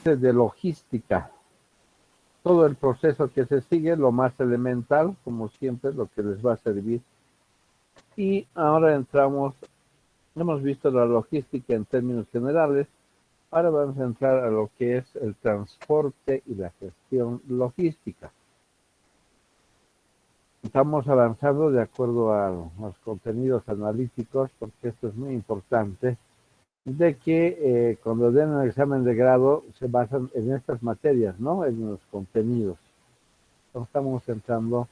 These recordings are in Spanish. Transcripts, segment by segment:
de logística. Todo el proceso que se sigue, lo más elemental, como siempre, lo que les va a servir. Y ahora entramos, hemos visto la logística en términos generales, ahora vamos a entrar a lo que es el transporte y la gestión logística. Estamos avanzando de acuerdo a los contenidos analíticos, porque esto es muy importante, de que cuando den un examen de grado se basan en estas materias, ¿no? En los contenidos. Entonces estamos entrando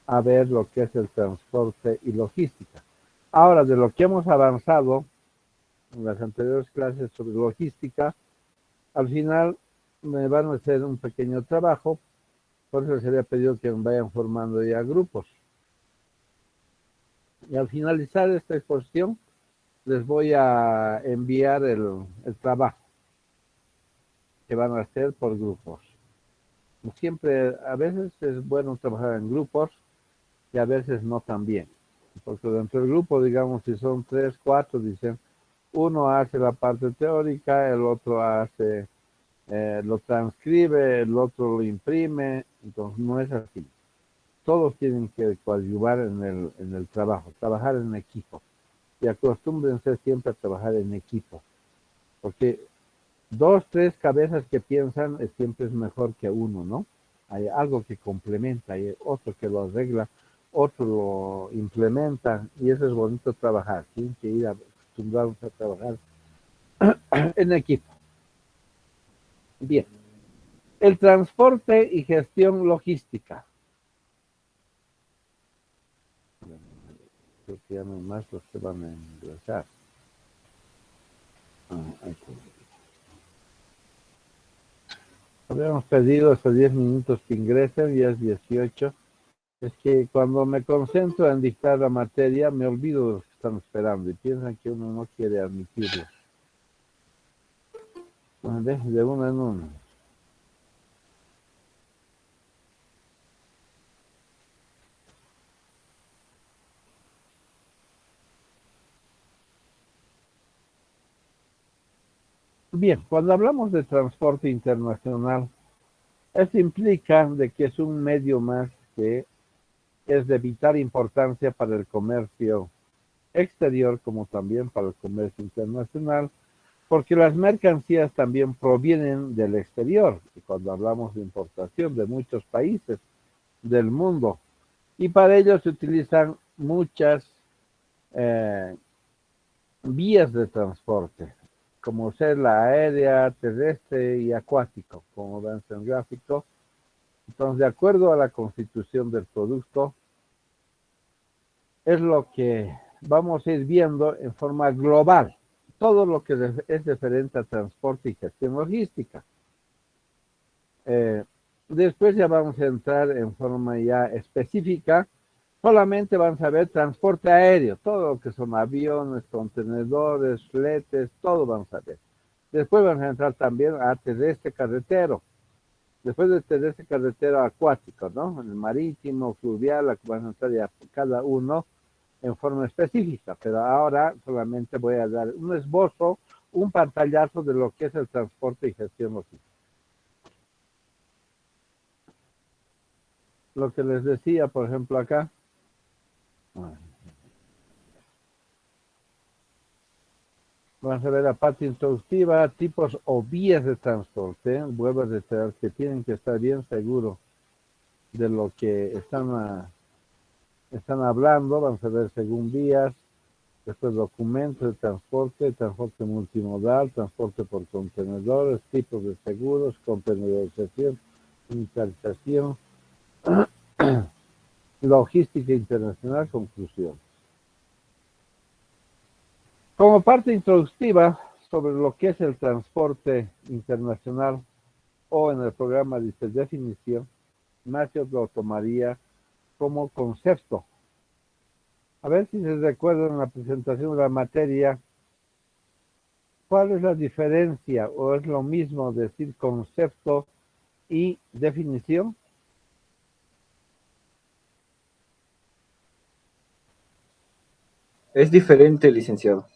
a ver lo que es el transporte y logística. Ahora, de lo que hemos avanzado en las anteriores clases sobre logística, al final me van a hacer un pequeño trabajo, por eso les había pedido que me vayan formando ya grupos. Y al finalizar esta exposición, les voy a enviar el trabajo que van a hacer por grupos. Siempre, a veces es bueno trabajar en grupos y a veces no tan bien. Porque dentro del grupo, digamos, si son 3, 4, dicen, uno hace la parte teórica, el otro hace, lo transcribe, el otro lo imprime, entonces no es así. Todos tienen que coadyuvar en el trabajo, trabajar en equipo. Y acostúmbrense siempre a trabajar en equipo, porque 2, 3 cabezas que piensan siempre es mejor que uno, ¿no? Hay algo que complementa, hay otro que lo arregla, otro lo implementa, y eso es bonito trabajar. Tienen que ir acostumbrados a trabajar en equipo. Bien, el transporte y gestión logística. Creo que ya no hay más los que van a ingresar. Habíamos pedido hasta 10 minutos que ingresen, ya es 18. Es que cuando me concentro en dictar la materia, me olvido de los que están esperando y piensan que uno no quiere admitirlo. De uno en uno. Bien, cuando hablamos de transporte internacional, esto implica de que es un medio más que es de vital importancia para el comercio exterior como también para el comercio internacional, porque las mercancías también provienen del exterior, y cuando hablamos de importación de muchos países del mundo, y para ello se utilizan muchas eh, vías de transporte, como ser la aérea, terrestre y acuático, como ven en el gráfico. Entonces, de acuerdo a la constitución del producto, es lo que vamos a ir viendo en forma global, todo lo que es referente a transporte y gestión logística. Después ya vamos a entrar en forma ya específica. Solamente vamos a ver transporte aéreo, todo lo que son aviones, contenedores, fletes, todo vamos a ver. Después vamos a entrar también a terrestre carretero. Después de terrestre carretero acuático, ¿no? El marítimo, fluvial, vamos a entrar ya cada uno en forma específica. Pero ahora solamente voy a dar un esbozo, un pantallazo de lo que es el transporte y gestión logística. Lo que les decía, por ejemplo, acá. Vamos a ver la parte introductiva, tipos o vías de transporte. Vuelvo a reiterar que tienen que estar bien seguros de lo que están hablando. Vamos a ver según vías, después documentos de transporte multimodal, transporte por contenedores, tipos de seguros, contenerización, unitarización, logística internacional, conclusión. Como parte introductiva sobre lo que es el transporte internacional, o en el programa dice definición, Ignacio lo tomaría como concepto. A ver si se recuerdan la presentación de la materia, ¿cuál es la diferencia o es lo mismo decir concepto y definición? Es diferente, licenciado.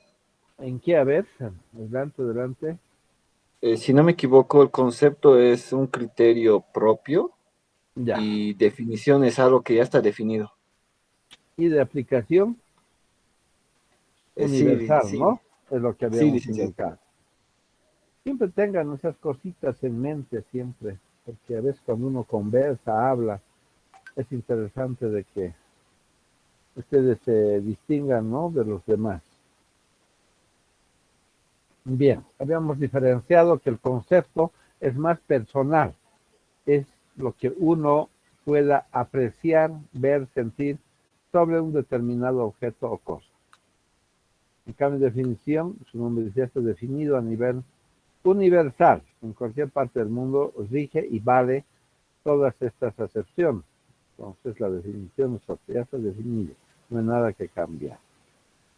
¿En qué? A ver, adelante, adelante. Si no me equivoco, el concepto es un criterio propio Ya. y definición es algo que ya está definido. Y de aplicación Sí, universal, sí, ¿no? Es lo que sí, habíamos licenciado. indicado. Siempre tengan esas cositas en mente, siempre, porque a veces cuando uno conversa, habla, es interesante de que ustedes se distingan, ¿no? De los demás. Bien, habíamos diferenciado que el concepto es más personal, es lo que uno pueda apreciar, ver, sentir sobre un determinado objeto o cosa. En cambio, definición, su nombre dice, está definido a nivel universal, en cualquier parte del mundo, rige y vale todas estas acepciones. Entonces, la definición ya está definida, no hay nada que cambiar.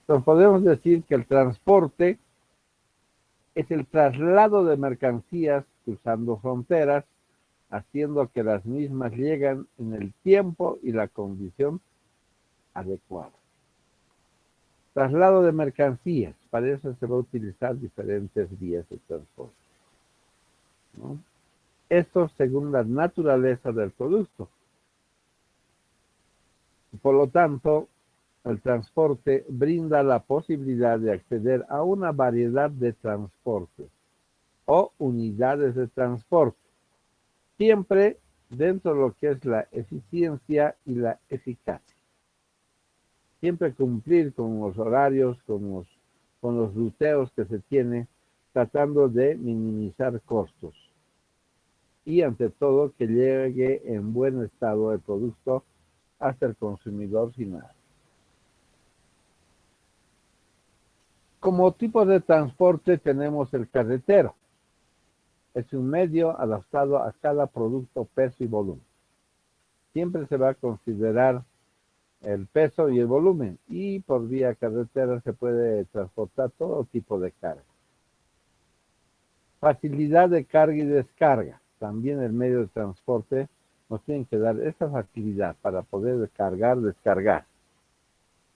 Entonces, podemos decir que el transporte es el traslado de mercancías cruzando fronteras, haciendo que las mismas lleguen en el tiempo y la condición adecuada. Traslado de mercancías, para eso se va a utilizar diferentes vías de transporte, ¿no? Esto según la naturaleza del producto. Por lo tanto, el transporte brinda la posibilidad de acceder a una variedad de transportes o unidades de transporte, siempre dentro de lo que es la eficiencia y la eficacia. Siempre cumplir con los horarios, con los ruteos que se tiene, tratando de minimizar costos. Y ante todo, que llegue en buen estado el producto hasta el consumidor final. Como tipo de transporte tenemos el carretero. Es un medio adaptado a cada producto, peso y volumen. Siempre se va a considerar el peso y el volumen, y por vía carretera se puede transportar todo tipo de carga. Facilidad de carga y descarga. También el medio de transporte nos tiene que dar esa facilidad para poder cargar, descargar.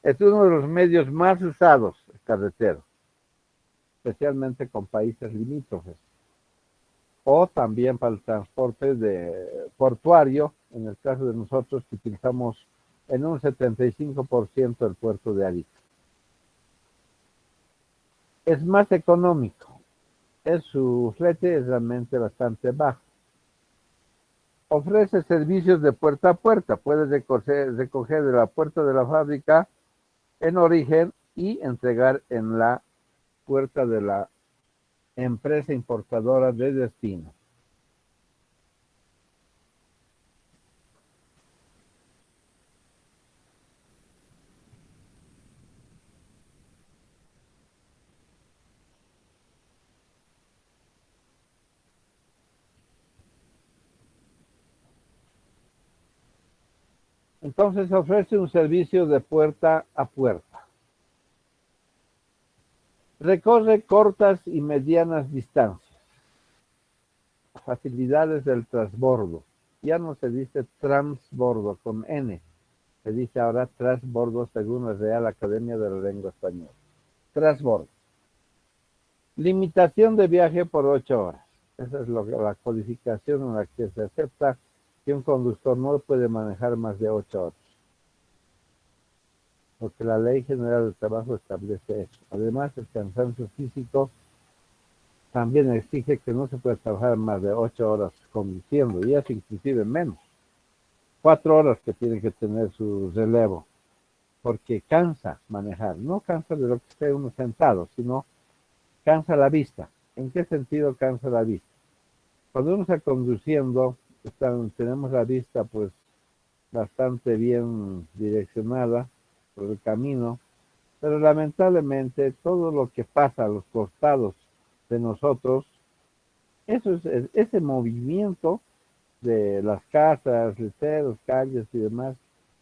Es uno de los medios más usados, el carretero, especialmente con países limítrofes, o también para el transporte portuario, en el caso de nosotros que utilizamos en un 75% el puerto de Arica. Es más económico, su flete es realmente bastante bajo. Ofrece servicios de puerta a puerta, puedes recoger de la puerta de la fábrica en origen y entregar en la puerta de la empresa importadora de destino. Entonces ofrece un servicio de puerta a puerta. Recorre cortas y medianas distancias. Facilidades del transbordo. Ya no se dice transbordo con N, se dice ahora transbordo según la Real Academia de la Lengua Española. Transbordo. Limitación de viaje por 8 horas. Esa es la codificación en la que se acepta que un conductor no puede manejar más de 8 horas. Porque la Ley General del Trabajo establece eso. Además, el cansancio físico también exige que no se puede trabajar más de 8 horas conduciendo, y es inclusive menos. 4 horas que tiene que tener su relevo, porque cansa manejar. No cansa de lo que esté uno sentado, sino cansa la vista. ¿En qué sentido cansa la vista? Cuando uno está conduciendo, tenemos la vista pues bastante bien direccionada por el camino, pero lamentablemente todo lo que pasa a los costados de nosotros, ese movimiento de las casas, letreros, calles y demás,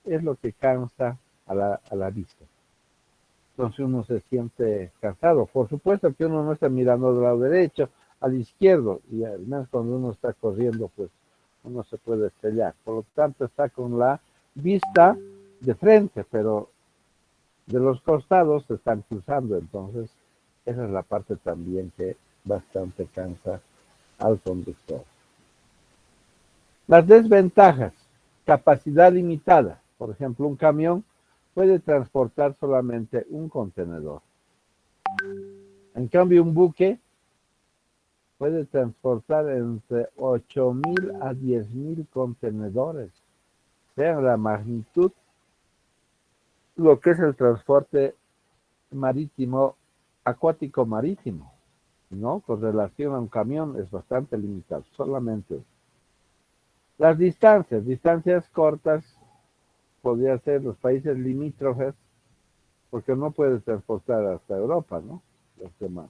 es lo que cansa a la vista. Entonces uno se siente cansado. Por supuesto que uno no está mirando del lado derecho, al izquierdo, y al menos cuando uno está corriendo, pues uno se puede estrellar. Por lo tanto, está con la vista de frente, pero de los costados se están cruzando. Entonces, esa es la parte también que bastante cansa al conductor. Las desventajas, capacidad limitada. Por ejemplo, un camión puede transportar solamente un contenedor. En cambio, un buque puede transportar entre 8.000 a 10.000 contenedores. Vean la magnitud, lo que es el transporte marítimo, acuático marítimo, ¿no? Con relación a un camión es bastante limitado, solamente. Las distancias cortas, podría ser los países limítrofes, porque no puede transportar hasta Europa, ¿no? Los demás.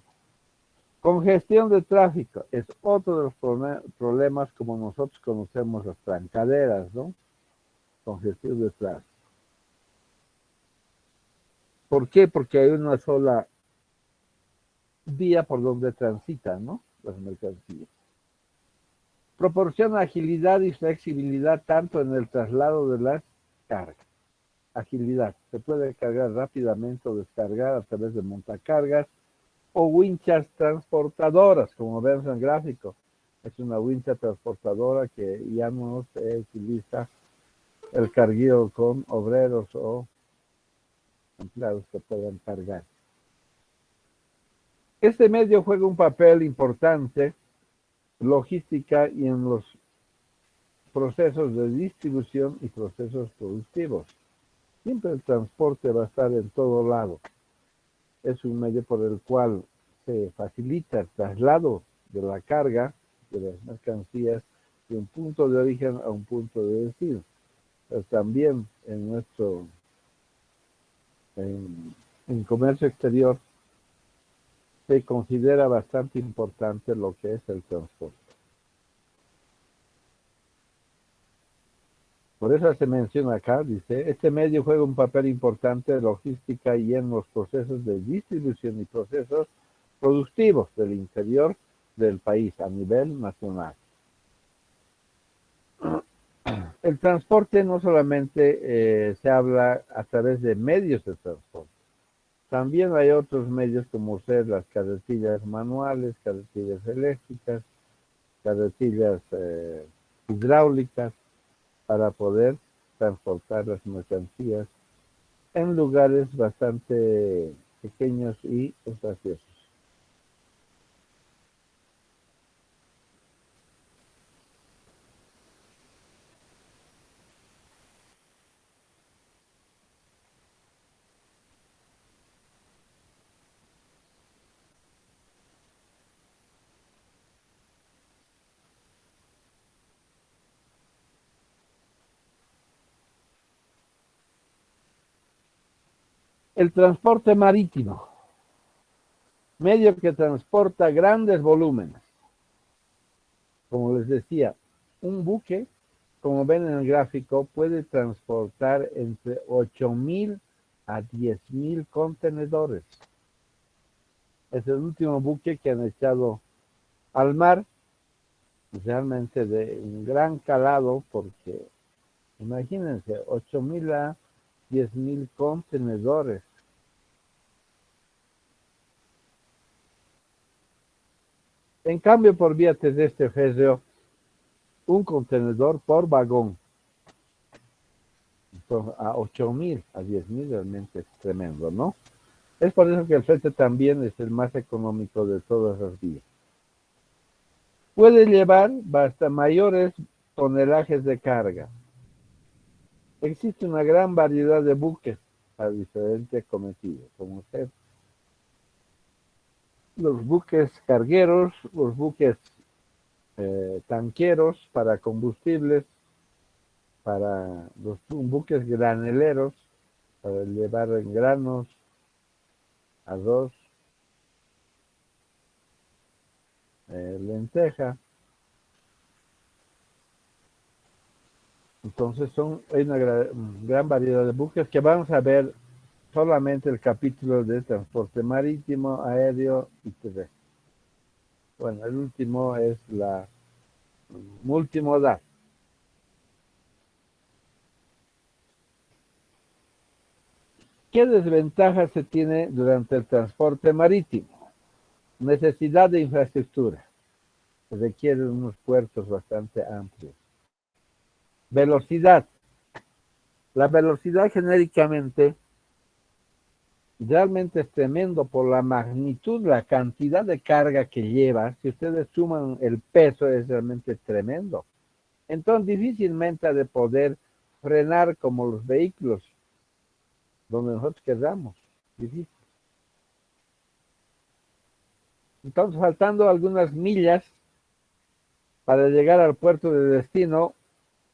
Congestión de tráfico es otro de los problemas como nosotros conocemos las trancaderas, ¿no? Congestión de tráfico. ¿Por qué? Porque hay una sola vía por donde transitan, ¿no? Las mercancías. Proporciona agilidad y flexibilidad tanto en el traslado de las cargas. Agilidad. Se puede cargar rápidamente o descargar a través de montacargas o winchas transportadoras, como vemos en el gráfico. Es una wincha transportadora que ya no se utiliza el carguío con obreros o empleados que puedan cargar. Este medio juega un papel importante logística y en los procesos de distribución y procesos productivos. Siempre el transporte va a estar en todo lado. Es un medio por el cual se facilita el traslado de la carga, de las mercancías, de un punto de origen a un punto de destino. Pero también en nuestro en comercio exterior se considera bastante importante lo que es el transporte. Por eso se menciona acá, dice, este medio juega un papel importante en logística y en los procesos de distribución y procesos productivos del interior del país a nivel nacional. El transporte no solamente se habla a través de medios de transporte, también hay otros medios como ser las carretillas manuales, carretillas eléctricas, carretillas hidráulicas, para poder transportar las mercancías en lugares bastante pequeños y espaciosos. El transporte marítimo, medio que transporta grandes volúmenes. Como les decía, un buque, como ven en el gráfico, puede transportar entre 8.000 a 10.000 contenedores. Es el último buque que han echado al mar, realmente de un gran calado, porque imagínense, 8.000 a 10.000 contenedores. En cambio, por vía terrestre ofreció un contenedor por vagón. Entonces, a 8.000, a 10.000 realmente es tremendo, ¿no? Es por eso que el flete también es el más económico de todas las vías. Puede llevar hasta mayores tonelajes de carga. Existe una gran variedad de buques a diferentes cometidos, como usted. Los buques cargueros, los buques tanqueros para combustibles, para los buques graneleros, para llevar granos, arroz, lenteja. Entonces hay una gran variedad de buques que vamos a ver solamente el capítulo de transporte marítimo, aéreo y terrestre. Bueno, el último es la multimodal. ¿Qué desventajas se tiene durante el transporte marítimo? Necesidad de infraestructura. Se requieren unos puertos bastante amplios. Velocidad. La velocidad genéricamente realmente es tremendo por la magnitud, la cantidad de carga que lleva. Si ustedes suman el peso, es realmente tremendo. Entonces, difícilmente ha de poder frenar como los vehículos donde nosotros queramos. Difícil. Entonces, faltando algunas millas para llegar al puerto de destino,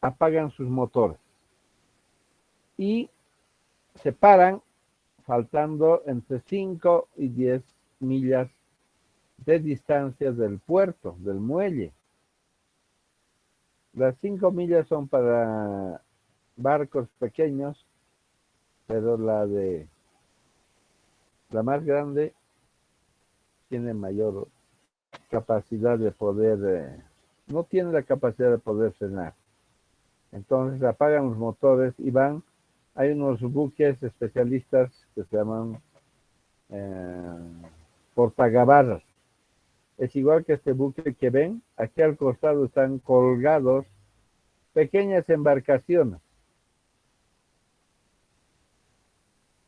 apagan sus motores y se paran faltando entre 5 y 10 millas de distancia del puerto, del muelle. Las 5 millas son para barcos pequeños, pero la más grande tiene mayor capacidad de poder, no tiene la capacidad de poder frenar. Entonces apagan los motores y van. Hay unos buques especialistas que se llaman portagabarras. Es igual que este buque que ven, aquí al costado están colgados pequeñas embarcaciones.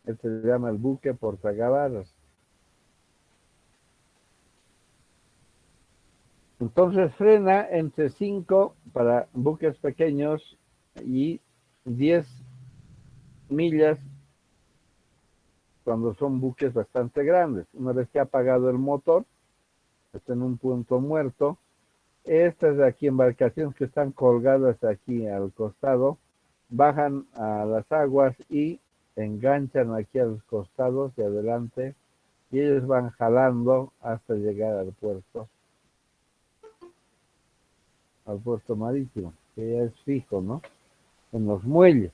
Este se llama el buque portagabarras. Entonces frena entre 5 para buques pequeños y 10 millas cuando son buques bastante grandes. Una vez que ha apagado el motor, está en un punto muerto. Estas de aquí, embarcaciones que están colgadas aquí al costado, bajan a las aguas y enganchan aquí a los costados de adelante y ellos van jalando hasta llegar al puerto marítimo, que ya es fijo, ¿no? En los muelles.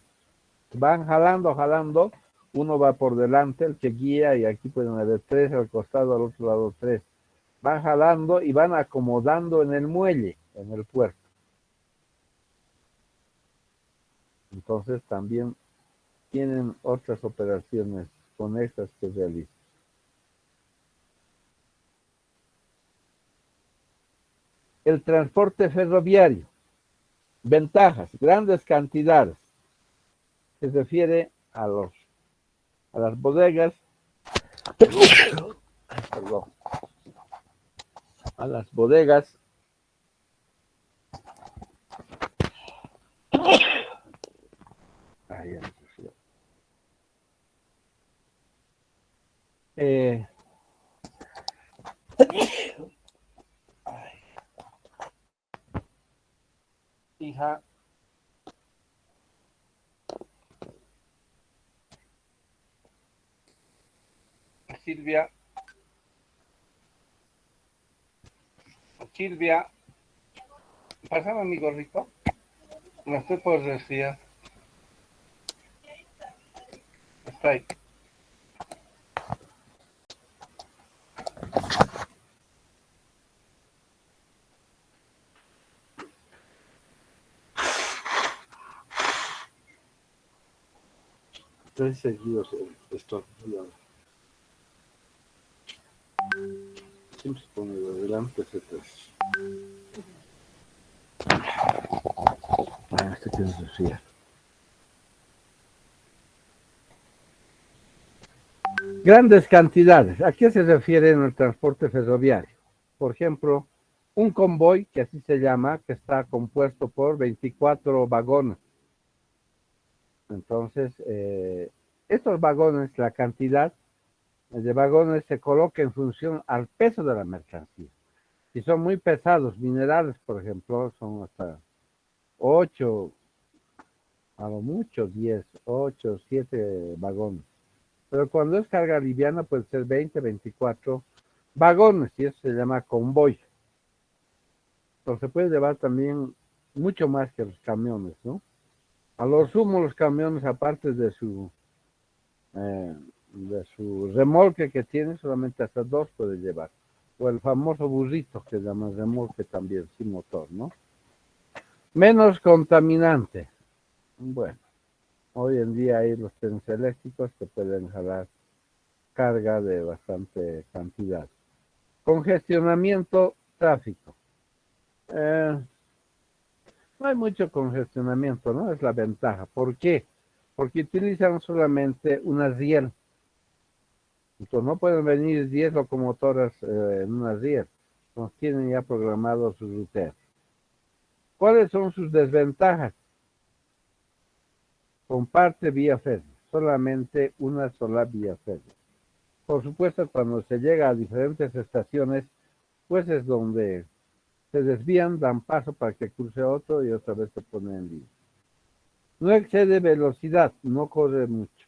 Van jalando, uno va por delante, el que guía, y aquí pueden haber 3 al costado, al otro lado 3. Van jalando y van acomodando en el muelle, en el puerto. Entonces también tienen otras operaciones conexas que realizan. El transporte ferroviario. Ventajas, grandes cantidades. Se refiere a las bodegas, perdón, a las bodegas hija, Silvia, pásame mi gorrito, no estoy por resfriar. Está ahí. Estoy seguido esto. Siempre se pone de adelante ese tres. Este que es resfriar. Grandes cantidades. ¿A qué se refiere en el transporte ferroviario? Por ejemplo, un convoy, que así se llama, que está compuesto por 24 vagones. Entonces, estos vagones, la cantidad de vagones se coloca en función al peso de la mercancía. Si son muy pesados, minerales, por ejemplo, son hasta 8, a lo mucho 10, 8, 7 vagones. Pero cuando es carga liviana puede ser 20, 24 vagones, y eso se llama convoy. Entonces se puede llevar también mucho más que los camiones, ¿no? A lo sumo los camiones, aparte de su remolque que tiene, solamente hasta 2 puede llevar. O el famoso burrito que se llama remolque también, sin motor, ¿no? Menos contaminante. Bueno, hoy en día hay los trenes eléctricos que pueden jalar carga de bastante cantidad. Congestionamiento, tráfico. No hay mucho congestionamiento, ¿no? Es la ventaja. ¿Por qué? Porque utilizan solamente una riel. Entonces no pueden venir 10 locomotoras en una riel. Entonces tienen ya programado sus rutas. ¿Cuáles son sus desventajas? Comparte vía férrea, solamente una sola vía férrea. Por supuesto, cuando se llega a diferentes estaciones, pues es donde se desvían, dan paso para que cruce otro y otra vez se pone en línea. No excede velocidad, no corre mucho,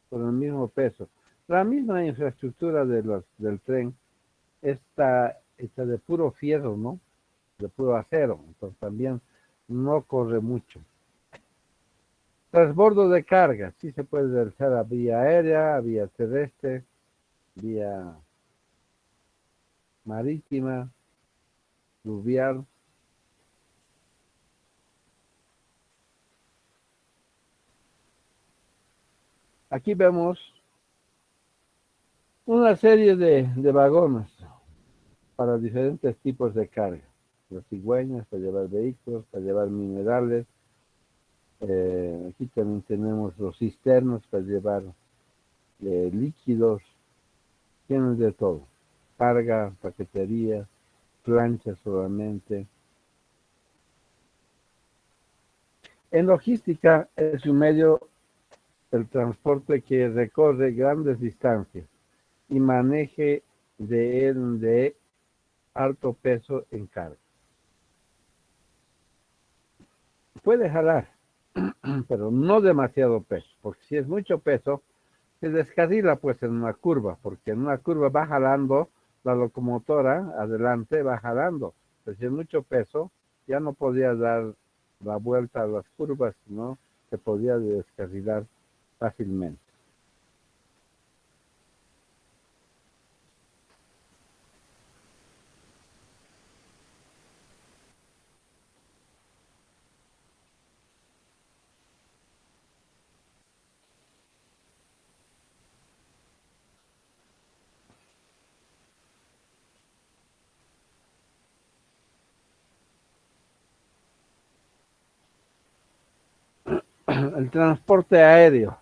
con el mismo peso. La misma infraestructura del tren está hecha de puro fierro, ¿no? De puro acero, entonces también no corre mucho. Transbordo de carga, sí se puede realizar a vía aérea, a vía terrestre, vía marítima, fluvial. Aquí vemos una serie de vagones para diferentes tipos de carga. Las cigüeñas para llevar vehículos, para llevar minerales. Aquí también tenemos los cisternos para llevar líquidos. Tienen de todo. Carga, paquetería, planchas solamente. En logística es un medio el transporte que recorre grandes distancias y maneje de alto peso en carga. Puede jalar, pero no demasiado peso, porque si es mucho peso, se descarrila pues en una curva, porque en una curva va jalando la locomotora, adelante va jalando, pero si es mucho peso, ya no podía dar la vuelta a las curvas, ¿no? Se podía descarrilar fácilmente. El transporte aéreo.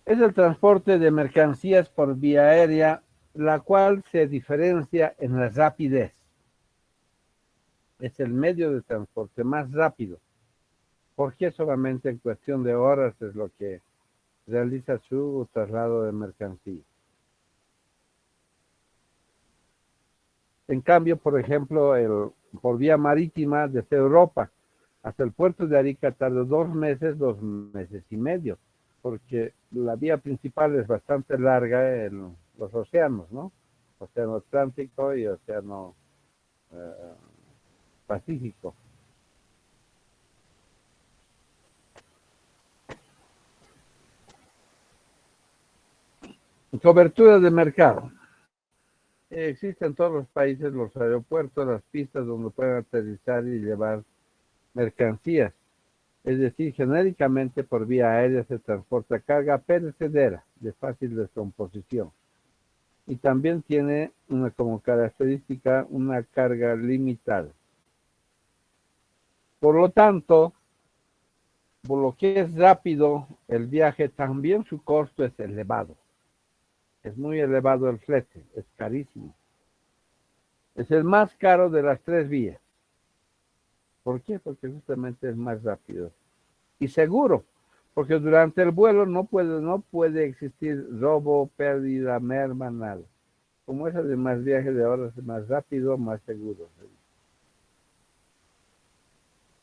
Es el transporte de mercancías por vía aérea, la cual se diferencia en la rapidez. Es el medio de transporte más rápido, porque solamente en cuestión de horas es lo que realiza su traslado de mercancía. En cambio, por ejemplo, por vía marítima desde Europa hasta el puerto de Arica tarda 2 meses y medio, porque la vía principal es bastante larga en los océanos, ¿no? Océano Atlántico y Océano Pacífico. Cobertura de mercado. Existen en todos los países los aeropuertos, las pistas donde pueden aterrizar y llevar mercancías. Es decir, genéricamente por vía aérea se transporta carga perecedera de fácil descomposición. Y también tiene como característica una carga limitada. Por lo tanto, por lo que es rápido el viaje, también su costo es elevado. Es muy elevado el flete, es carísimo. Es el más caro de las tres vías. ¿Por qué? Porque justamente es más rápido y seguro, porque durante el vuelo no puede existir robo, pérdida, merma, nada. Como es además viaje de horas más rápido, más seguro.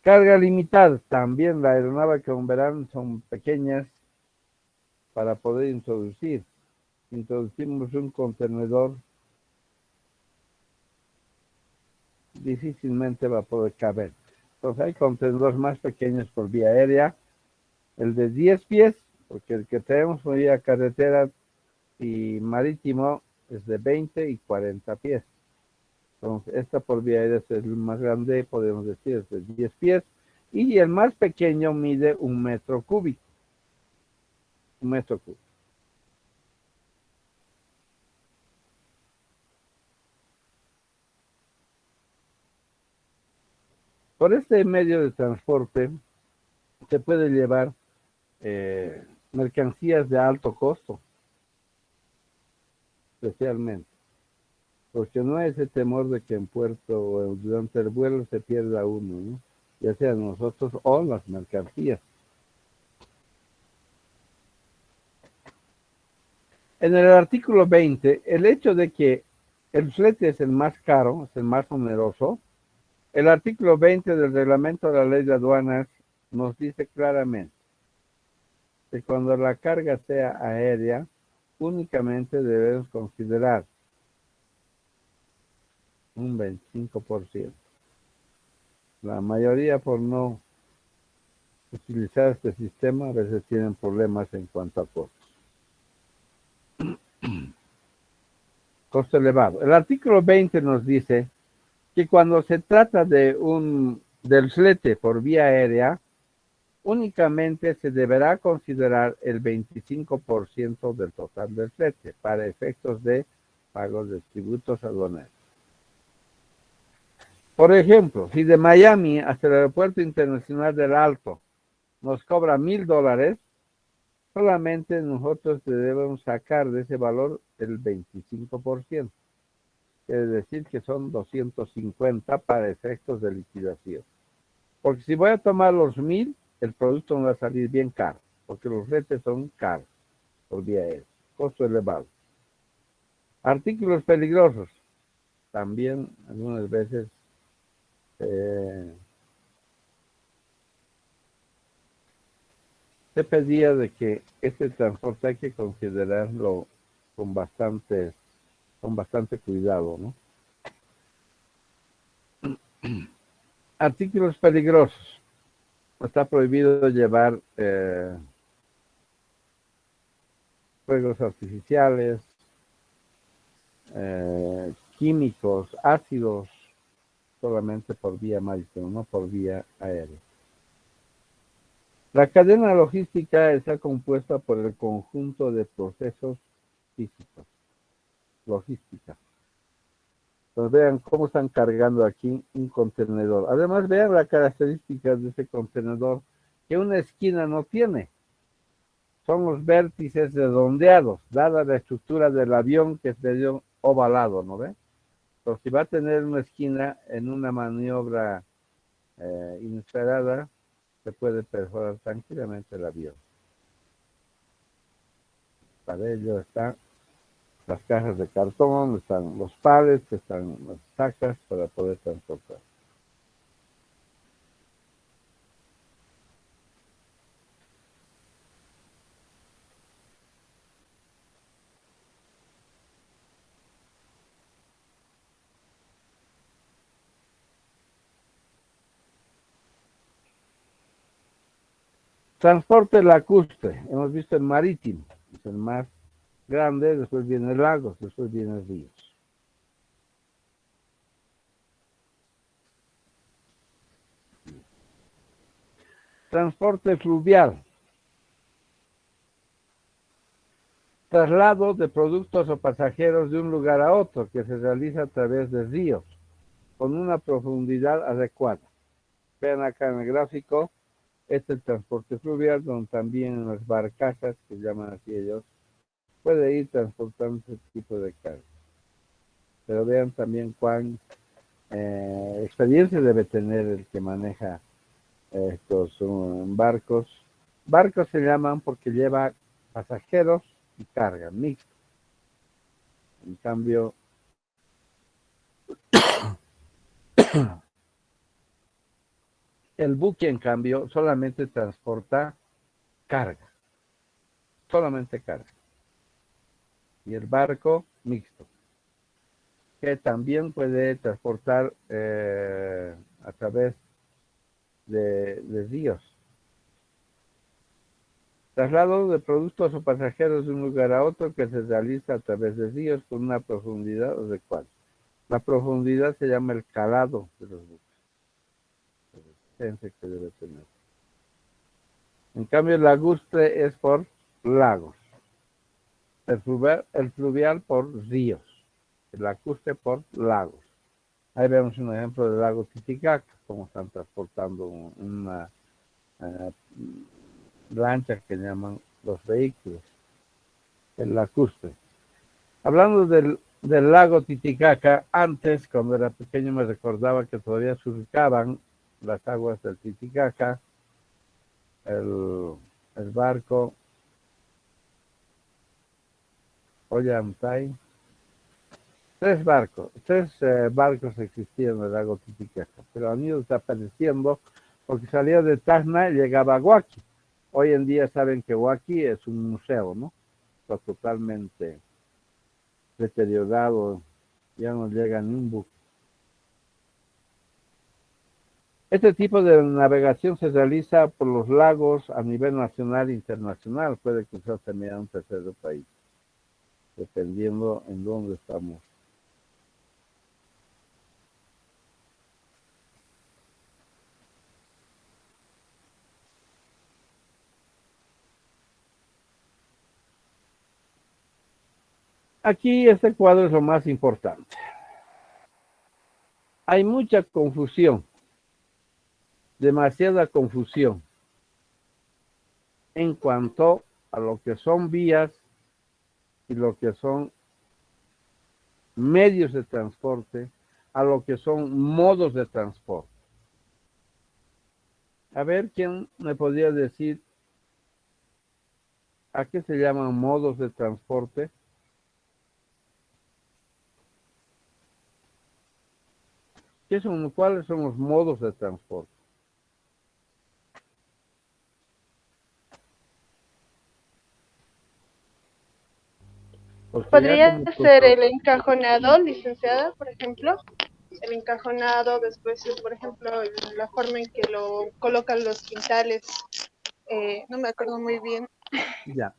Carga limitada, también la aeronave que verán son pequeñas para poder introducir. Introducimos un contenedor, difícilmente va a poder caber. Entonces hay contenedores más pequeños por vía aérea, el de 10 pies, porque el que tenemos por vía carretera y marítimo es de 20 y 40 pies. Entonces, esta por vía aérea es el más grande, podemos decir, es de 10 pies, y el más pequeño mide 1 metro cúbico. 1 metro cúbico. Por este medio de transporte se puede llevar mercancías de alto costo, especialmente, porque no hay ese temor de que en puerto o durante el vuelo se pierda uno, ¿no? Ya sea nosotros o las mercancías. En el artículo 20, el hecho de que el flete es el más caro, es el más oneroso, el artículo 20 del reglamento de la ley de aduanas nos dice claramente que cuando la carga sea aérea, únicamente debemos considerar un 25%. La mayoría, por no utilizar este sistema, a veces tienen problemas en cuanto a costos. Costo elevado. El artículo 20 nos dice que cuando se trata del flete por vía aérea, únicamente se deberá considerar el 25% del total del flete para efectos de pagos de tributos aduaneros. Por ejemplo, si de Miami hasta el Aeropuerto Internacional del Alto nos cobra $1,000, solamente nosotros debemos sacar de ese valor el 25%. Quiere decir que son 250 para efectos de liquidación. Porque si voy a tomar los 1,000, el producto me va a salir bien caro, porque los fletes son caros por vía aérea, costo elevado. Artículos peligrosos, también algunas veces se pedía de que este transporte hay que considerarlo con bastante cuidado, ¿no? Artículos peligrosos. Está prohibido llevar fuegos artificiales, químicos, ácidos, solamente por vía marítima, no por vía aérea. La cadena logística está compuesta por el conjunto de procesos físicos, logística. Entonces vean cómo están cargando aquí un contenedor. Además vean las características de ese contenedor que una esquina no tiene. Son los vértices redondeados, dada la estructura del avión que es medio ovalado, ¿no ve? Entonces si va a tener una esquina en una maniobra inesperada, se puede perforar tranquilamente el avión. Para ello están las cajas de cartón, están los pallets, están las sacas para poder transportar. Transporte lacustre, hemos visto el marítimo, es el más grande, después vienen lagos, después vienen ríos. Transporte fluvial, traslado de productos o pasajeros de un lugar a otro que se realiza a través de ríos con una profundidad adecuada. Vean acá en el gráfico, este es el transporte fluvial, donde también en las barcazas, que llaman así ellos, puede ir transportando ese tipo de carga. Pero vean también cuán experiencia debe tener el que maneja estos barcos. Barcos se llaman porque lleva pasajeros y carga, mixto. En cambio, el buque, en cambio, solamente transporta carga. Solamente carga. Y el barco, mixto, que también puede transportar a través de ríos. Traslado de productos o pasajeros de un lugar a otro que se realiza a través de ríos con una profundidad adecuada. La profundidad se llama el calado de los buques. La resistencia que debe tener. En cambio, el lacustre es por lagos. El fluvial por ríos. El lacustre por lagos. Ahí vemos un ejemplo del lago Titicaca, cómo están transportando una lancha que llaman los vehículos, el lacustre. Hablando del lago Titicaca, antes, cuando era pequeño, me recordaba que todavía surcaban las aguas del Titicaca, el barco Ollantay. Tres barcos existían en el lago Titicaca, pero han ido desapareciendo porque salía de Tacna y llegaba a Huaki. Hoy en día saben que Huaki es un museo, ¿no? Está totalmente deteriorado, ya no llega ni un buque. Este tipo de navegación se realiza por los lagos a nivel nacional e internacional. Puede cruzar también a un tercer país, dependiendo en dónde estamos. Aquí este cuadro es lo más importante. Hay mucha confusión, demasiada confusión en cuanto a lo que son vías y lo que son medios de transporte, a lo que son modos de transporte. A ver, ¿quién me podría decir a qué se llaman modos de transporte? ¿Cuáles son los modos de transporte? Porque ya Podría como ser el encajonado, licenciada, por ejemplo. El encajonado, después, por ejemplo, la forma en que lo colocan los quintales. No me acuerdo muy bien. ya,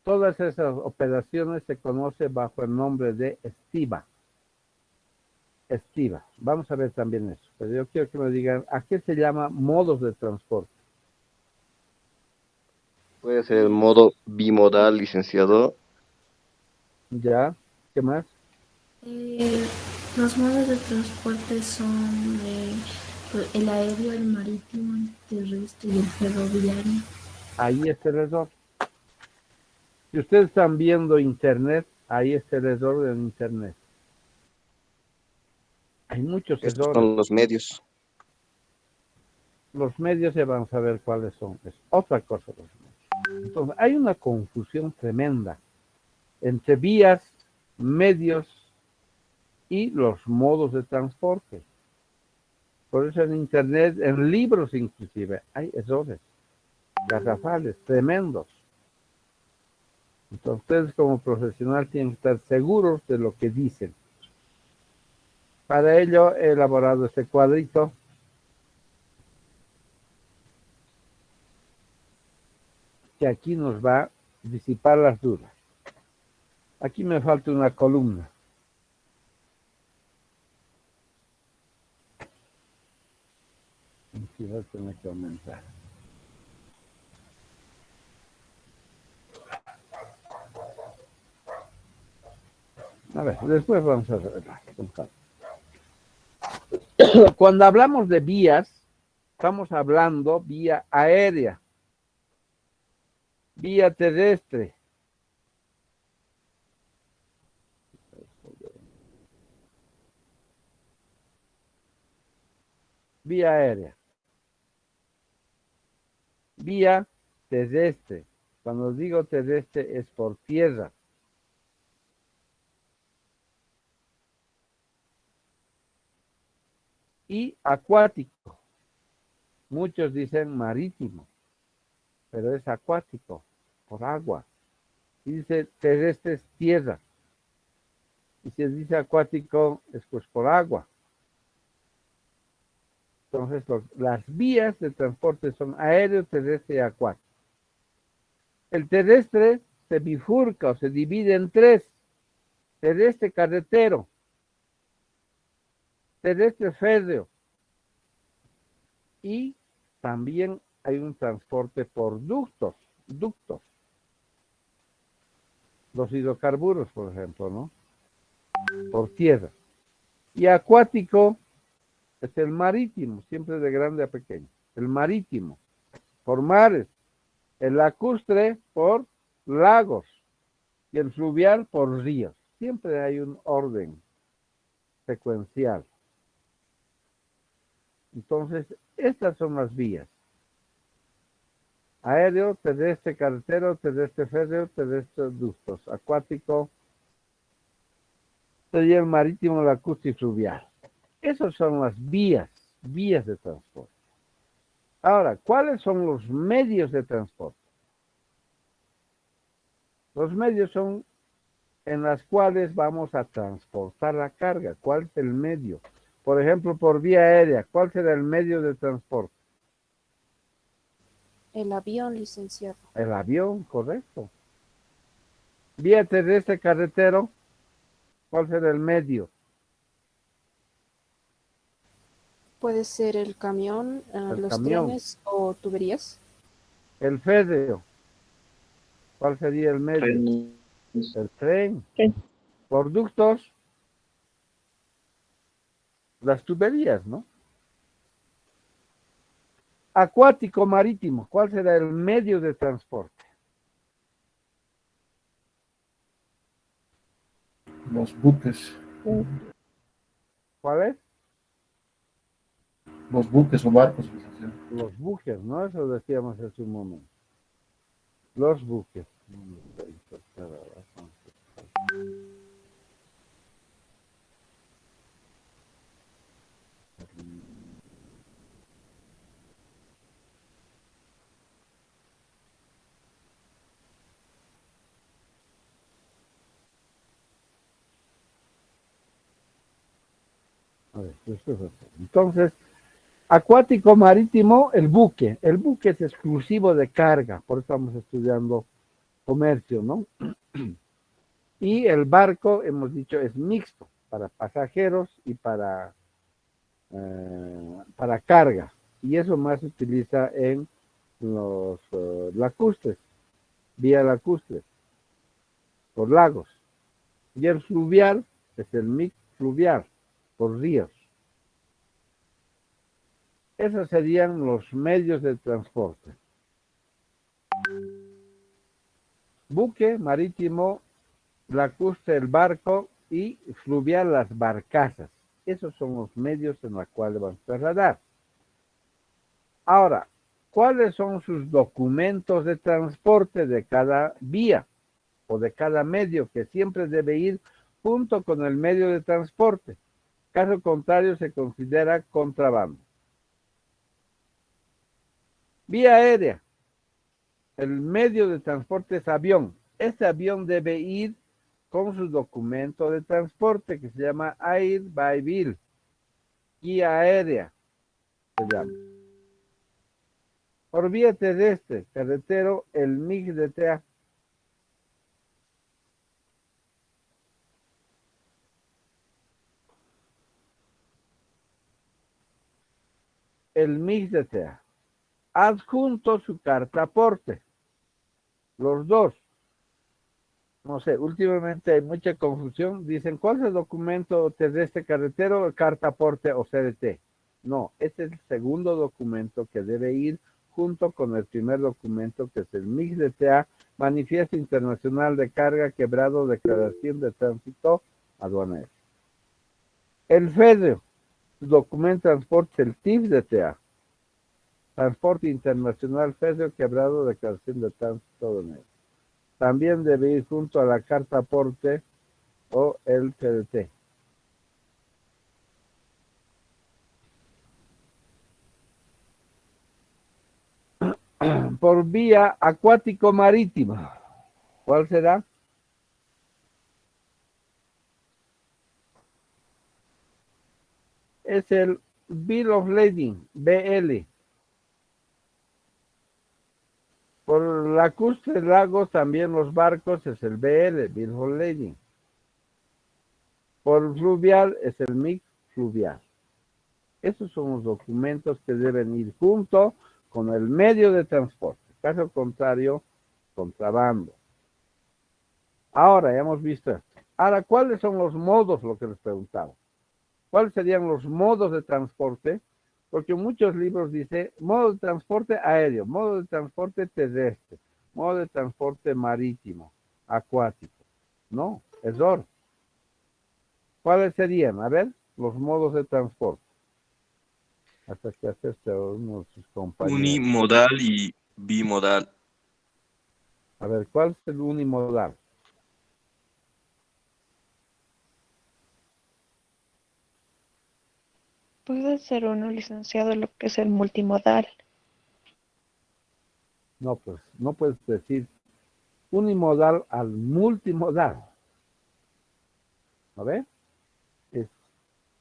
todas esas operaciones se conocen bajo el nombre de estiva. Estiva. Vamos a ver también eso. Pero yo quiero que me digan, ¿a qué se llama modos de transporte? Puede ser el modo bimodal, licenciado. ¿Ya? ¿Qué más? Eh, los modos de transporte son el aéreo, el marítimo, el terrestre y el ferroviario. Ahí está el error. Si ustedes están viendo internet, ahí está el error en internet. Hay muchos Estos errores. son los medios. Los medios ya van a saber cuáles son. Es otra cosa. Los medios. Entonces, hay una confusión tremenda entre vías, medios y los modos de transporte. Por eso en internet, en libros inclusive, hay errores garrafales, tremendos. Entonces, ustedes como profesional tienen que estar seguros de lo que dicen. Para ello he elaborado este cuadrito. Que aquí nos va a disipar las dudas. Aquí me falta una columna. Y va a tener que aumentar. A ver, después vamos a arreglar. Cuando hablamos de vías, estamos hablando vía aérea, vía terrestre, vía aérea, vía terrestre. Cuando digo terrestre es por tierra. Y acuático. Muchos dicen marítimo, pero es acuático, por agua. Si dice terrestre es tierra. Y si dice acuático es pues por agua. Entonces las vías de transporte son aéreo, terrestre y acuático. El terrestre se bifurca o se divide en tres. Terrestre carretero, terrestre férreo y también hay un transporte por ductos. Los hidrocarburos, por ejemplo, ¿no? Por tierra. Y acuático es el marítimo, siempre de grande a pequeño. El marítimo, por mares. El lacustre, por lagos. Y el fluvial, por ríos. Siempre hay un orden secuencial. Entonces, estas son las vías. Aéreo, terrestre, carretero, terrestre, férreo, terrestre, ductos. Acuático, sería el marítimo, lacustre y fluvial. Esas son las vías de transporte. Ahora, ¿cuáles son los medios de transporte? Los medios son en las cuales vamos a transportar la carga. ¿Cuál es el medio? Por ejemplo, por vía aérea, ¿cuál será el medio de transporte? El avión, licenciado. El avión, correcto. Vía terrestre, carretero, ¿cuál será el medio? Puede ser el camión, El los camión. trenes o tuberías. El férreo, ¿cuál sería el medio? Trenes. El tren. Sí. Por ductos, las tuberías, ¿no? Acuático, marítimo, ¿cuál será el medio de transporte? Los buques. ¿Cuál es? Los buques o barcos, licenciado. Los buques, ¿no? Eso decíamos hace un momento. Los buques. A ver, entonces, acuático, marítimo, el buque. El buque es exclusivo de carga, por eso estamos estudiando comercio, ¿no? Y el barco, hemos dicho, es mixto, para pasajeros y para carga. Y eso más se utiliza en los lacustres, vía lacustre, por lagos. Y el fluvial es el mix fluvial, por ríos. Esos serían los medios de transporte. Buque, marítimo, lacustre, el barco y fluvial, las barcazas. Esos son los medios en los cuales van a trasladar. Ahora, ¿cuáles son sus documentos de transporte de cada vía o de cada medio que siempre debe ir junto con el medio de transporte? Caso contrario, se considera contrabando. Vía aérea. El medio de transporte es avión. Este avión debe ir con su documento de transporte que se llama Air by Bill. Guía aérea se llama. Por vía terrestre, carretero, el MIG de TA. El MIG de TA. Adjunto su carta aporte. Los dos. No sé, últimamente hay mucha confusión. Dicen, ¿cuál es el documento terrestre carretero, carta aporte o CDT? No, este es el segundo documento que debe ir junto con el primer documento, que es el MIG de TA, Manifiesto Internacional de Carga, Quebrado, Declaración de Tránsito Aduanero. El FEDEO, su documento de transporte, el TIF de TA. Transporte Internacional FEDEO, Quebrado, Declaración de Tránsito Aduanero. También debe ir junto a la carta aporte o el CDT. Por vía acuático-marítima, ¿cuál será? Es el Bill of Lading, BL. Por lacustre, lagos, también los barcos, es el BL, Bill of Lading. Por fluvial, es el MIG fluvial. Esos son los documentos que deben ir junto con el medio de transporte. Caso contrario, contrabando. Ahora, ya hemos visto esto. Ahora, ¿cuáles son los modos? Lo que les preguntaba. ¿Cuáles serían los modos de transporte? Porque en muchos libros dice modo de transporte aéreo, modo de transporte terrestre, modo de transporte marítimo, acuático. No, error. ¿Cuáles serían? A ver, los modos de transporte. Hasta que acepte a uno de sus compañeros. Unimodal y bimodal. A ver, ¿cuál es el unimodal? Puede ser uno, licenciado, lo que es el multimodal. No, pues no puedes decir unimodal al multimodal. ¿A ver? Es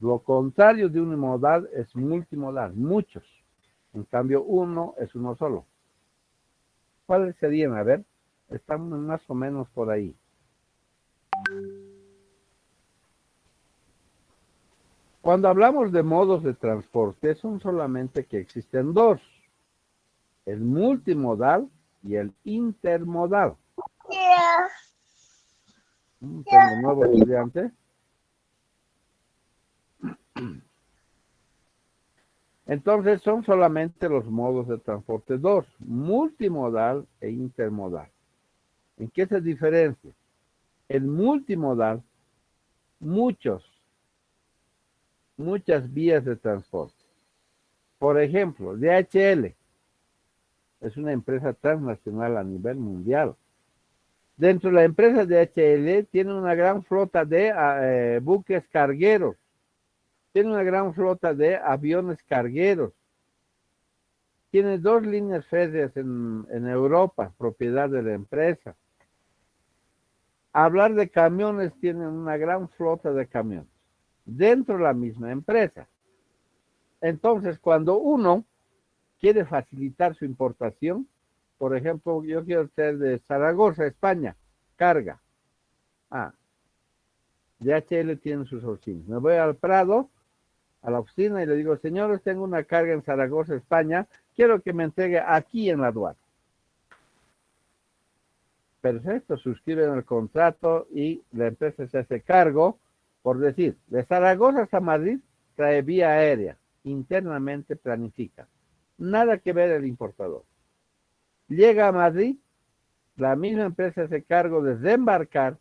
lo contrario de unimodal es multimodal, muchos. En cambio, uno es uno solo. ¿Cuáles serían? A ver, estamos más o menos por ahí. Cuando hablamos de modos de transporte, son solamente que existen dos. El multimodal y el intermodal. Tengo nuevo estudiante. Entonces son solamente los modos de transporte dos, multimodal e intermodal. ¿En qué se diferencia? El multimodal, muchas vías de transporte. Por ejemplo, DHL es una empresa transnacional a nivel mundial. Dentro de la empresa DHL tiene una gran flota de buques cargueros. Tiene una gran flota de aviones cargueros. Tiene 2 líneas férreas en Europa, propiedad de la empresa. Hablar de camiones, tiene una gran flota de camiones dentro de la misma empresa. Entonces, cuando uno quiere facilitar su importación, por ejemplo, yo quiero ser de Zaragoza, España, carga. DHL tiene sus oficinas. Me voy al Prado, a la oficina, y le digo, señores, tengo una carga en Zaragoza, España, quiero que me entregue aquí en la aduana. Perfecto, suscriben el contrato y la empresa se hace cargo, por decir, de Zaragoza hasta Madrid, trae vía aérea, internamente planifica. Nada que ver el importador. Llega a Madrid, la misma empresa se hace cargo de desembarcar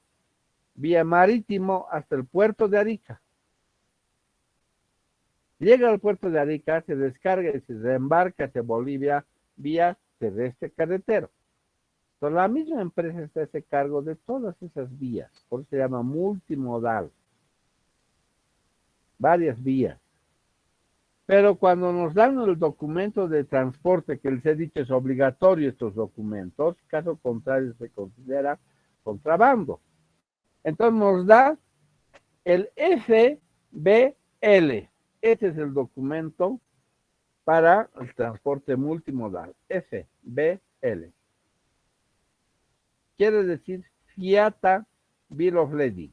vía marítimo hasta el puerto de Arica. Llega al puerto de Arica, se descarga y se desembarca hacia Bolivia vía terrestre carretero. Entonces, la misma empresa se hace cargo de todas esas vías, por eso se llama multimodal. Varias vías. Pero cuando nos dan el documento de transporte, que les he dicho es obligatorio estos documentos, caso contrario se considera contrabando. Entonces nos da el FBL. Este es el documento para el transporte multimodal, FBL. Quiere decir Fiat Bill of Lading.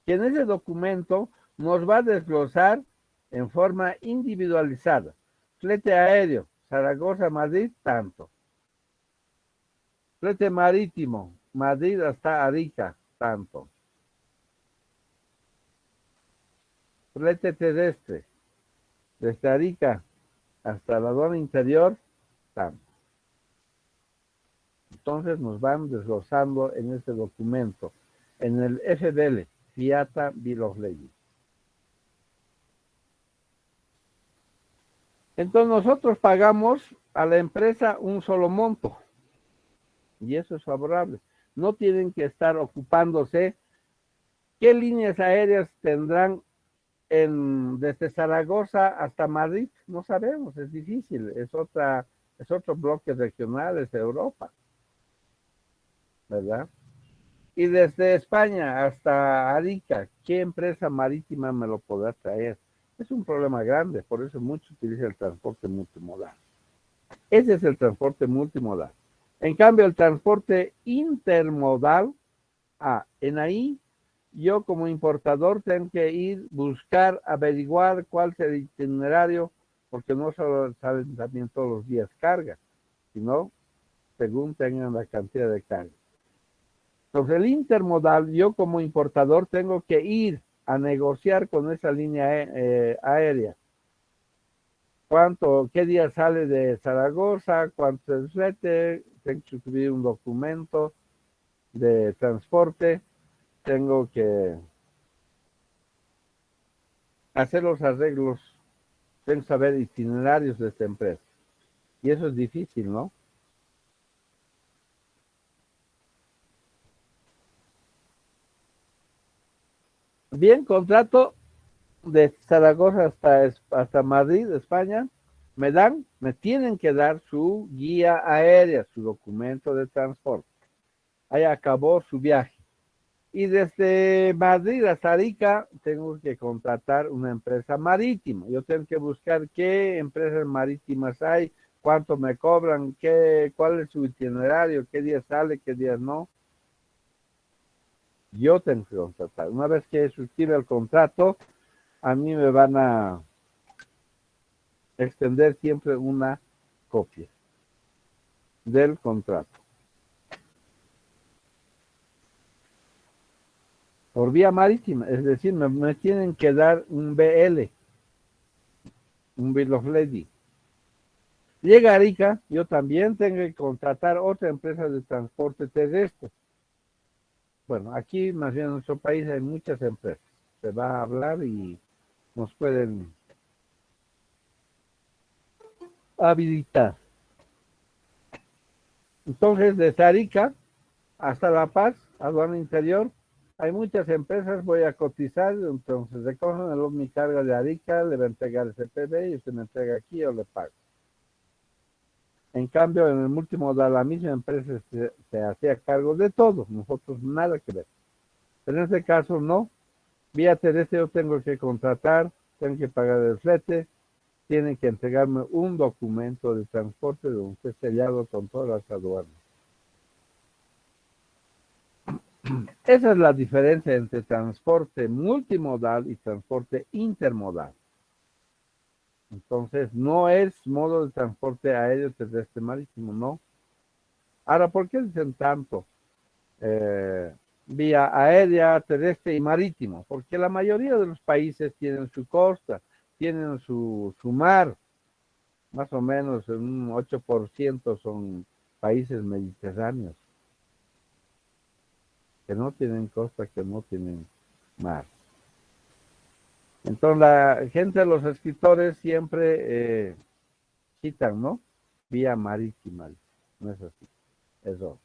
Que en ese documento nos va a desglosar en forma individualizada. Flete aéreo, Zaragoza-Madrid, tanto. Flete marítimo, Madrid hasta Arica, tanto. Flete terrestre, desde Arica hasta la aduana interior, tanto. Entonces nos van desglosando en este documento, en el FBL, Fiat Bill of Lading. Entonces nosotros pagamos a la empresa un solo monto, y eso es favorable. No tienen que estar ocupándose qué líneas aéreas tendrán desde Zaragoza hasta Madrid. No sabemos, es difícil, es otro bloque regional, es Europa, ¿verdad? Y desde España hasta Arica, ¿qué empresa marítima me lo podrá traer? Es un problema grande, por eso muchos utilizan el transporte multimodal. Ese es el transporte multimodal. En cambio, el transporte intermodal, en ahí yo como importador tengo que ir, buscar, averiguar cuál es el itinerario, porque no solo salen también todos los días carga, sino según tengan la cantidad de carga. Entonces el intermodal, yo como importador tengo que ir a negociar con esa línea aérea. ¿Qué día sale de Zaragoza? ¿Cuánto es el flete? Tengo que subir un documento de transporte. Tengo que hacer los arreglos. Tengo que saber itinerarios de esta empresa. Y eso es difícil, ¿no? Bien, contrato de Zaragoza hasta Madrid, España. Me tienen que dar su guía aérea, su documento de transporte. Ahí acabó su viaje. Y desde Madrid hasta Arica tengo que contratar una empresa marítima. Yo tengo que buscar qué empresas marítimas hay, cuánto me cobran, cuál es su itinerario, qué día sale, qué días no. Yo tengo que contratar. Una vez que suscribe el contrato, a mí me van a extender siempre una copia del contrato. Por vía marítima, es decir, me tienen que dar un BL, un Bill of Lading. Llega Arica, yo también tengo que contratar otra empresa de transporte terrestre. Bueno, aquí más bien en nuestro país hay muchas empresas. Se va a hablar y nos pueden habilitar. Entonces, desde Arica hasta La Paz, aduana interior, hay muchas empresas, voy a cotizar, entonces recogen mi carga de Arica, le va a entregar el CPB y usted me entrega aquí o le pago. En cambio, en el multimodal, la misma empresa se hacía cargo de todo, nosotros nada que ver. Pero en este caso no, vía terrestre yo tengo que contratar, tengo que pagar el flete, tienen que entregarme un documento de transporte donde esté sellado con todas las aduanas. Esa es la diferencia entre transporte multimodal y transporte intermodal. Entonces, no es modo de transporte aéreo, terrestre, marítimo, no. Ahora, ¿por qué dicen tanto vía aérea, terrestre y marítimo? Porque la mayoría de los países tienen su costa, tienen su mar, más o menos un 8% son países mediterráneos, que no tienen costa, que no tienen mar. Entonces la gente, los escritores siempre citan, ¿no? Vía marítima, no es así, eso,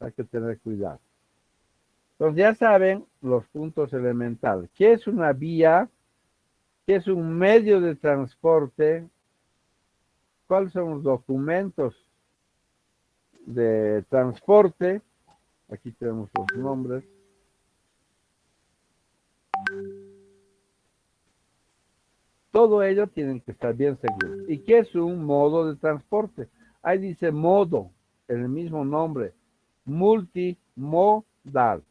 hay que tener cuidado. Entonces ya saben los puntos elementales. ¿Qué es una vía? ¿Qué es un medio de transporte? ¿Cuáles son los documentos de transporte? Aquí tenemos los nombres. Todo ello tienen que estar bien seguros. ¿Y qué es un modo de transporte? Ahí dice modo, en el mismo nombre, multimodal,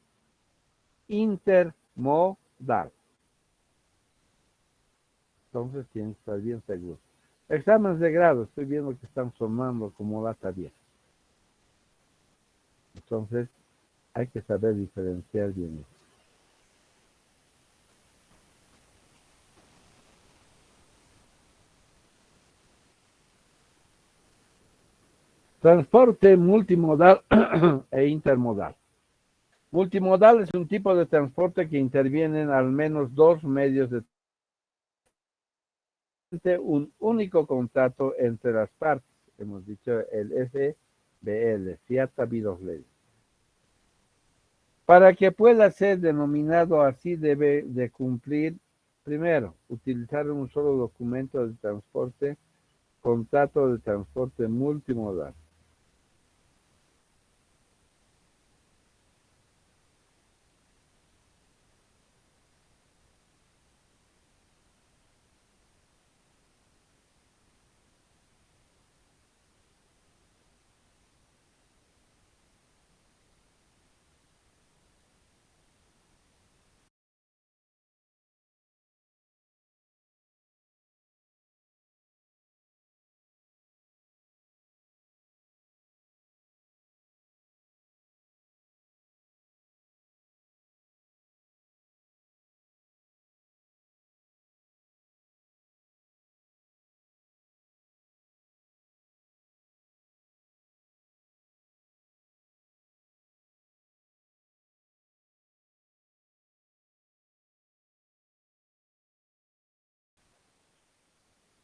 intermodal. Entonces tienen que estar bien seguros. Exámenes de grado, estoy viendo que están sonando como lata vieja. Entonces hay que saber diferenciar bien esto. Transporte multimodal e intermodal. Multimodal es un tipo de transporte que intervienen al menos dos medios de un único contrato entre las partes. Hemos dicho el FBL, Fiat Bill of Lading. Para que pueda ser denominado así debe de cumplir, primero, utilizar un solo documento de transporte, contrato de transporte multimodal.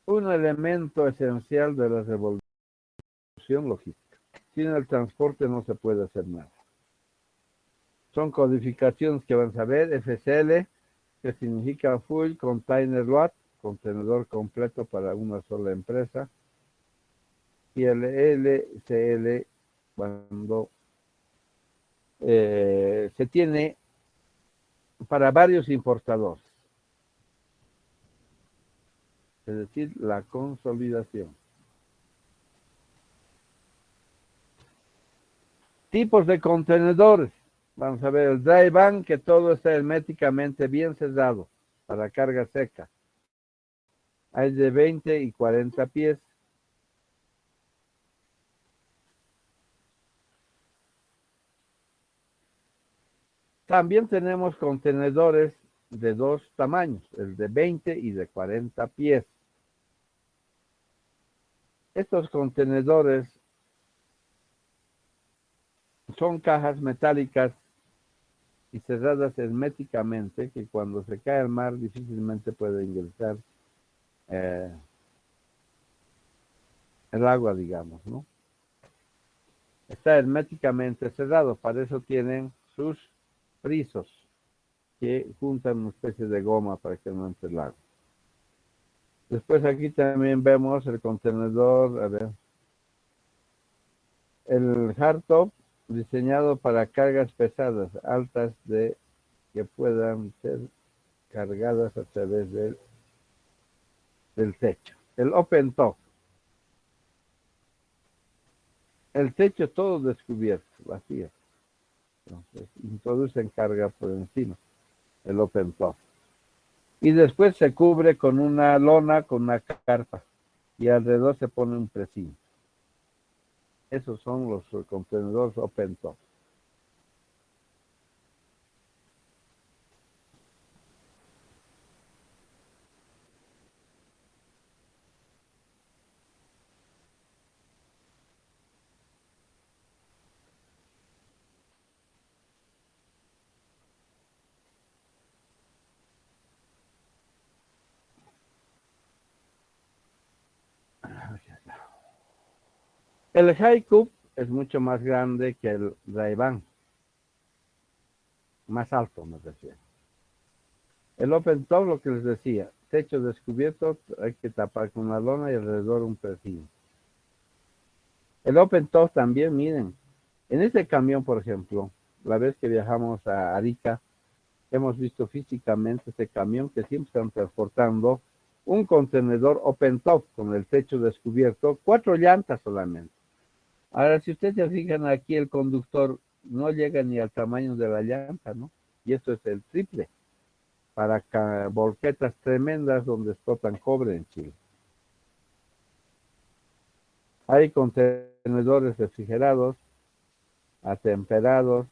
un elemento esencial de la revolución logística. Sin el transporte no se puede hacer nada. Son codificaciones que van a ver, FCL, que significa Full Container Load, contenedor completo para una sola empresa, y el LCL cuando se tiene para varios importadores, es decir, la consolidación. Tipos de contenedores. Vamos a ver el dry van, que todo está herméticamente bien cerrado para carga seca. Hay de 20 y 40 pies. También tenemos contenedores de dos tamaños, el de 20 y de 40 pies. Estos contenedores son cajas metálicas y cerradas herméticamente, que cuando se cae al mar difícilmente puede ingresar el agua, digamos, ¿no? Está herméticamente cerrado, para eso tienen sus frisos que juntan una especie de goma para que no entre el agua. Después aquí también vemos el contenedor, a ver, el hardtop diseñado para cargas pesadas, altas que puedan ser cargadas a través del techo. El open top, el techo todo descubierto, vacío. Entonces, introducen carga por encima, el open top. Y después se cubre con una lona, con una carpa, y alrededor se pone un precinto. Esos son los contenedores open top. El high cup es mucho más grande que el dry van. Más alto, me refiero. El open top, lo que les decía, techo descubierto, hay que tapar con una lona y alrededor un perfil. El open top también, miren, en este camión, por ejemplo, la vez que viajamos a Arica, hemos visto físicamente este camión que siempre están transportando un contenedor open top con el techo descubierto, 4 llantas solamente. Ahora, si ustedes se fijan aquí, el conductor no llega ni al tamaño de la llanta, ¿no? Y esto es el triple para volquetas tremendas donde explotan cobre en Chile. Hay contenedores refrigerados, atemperados,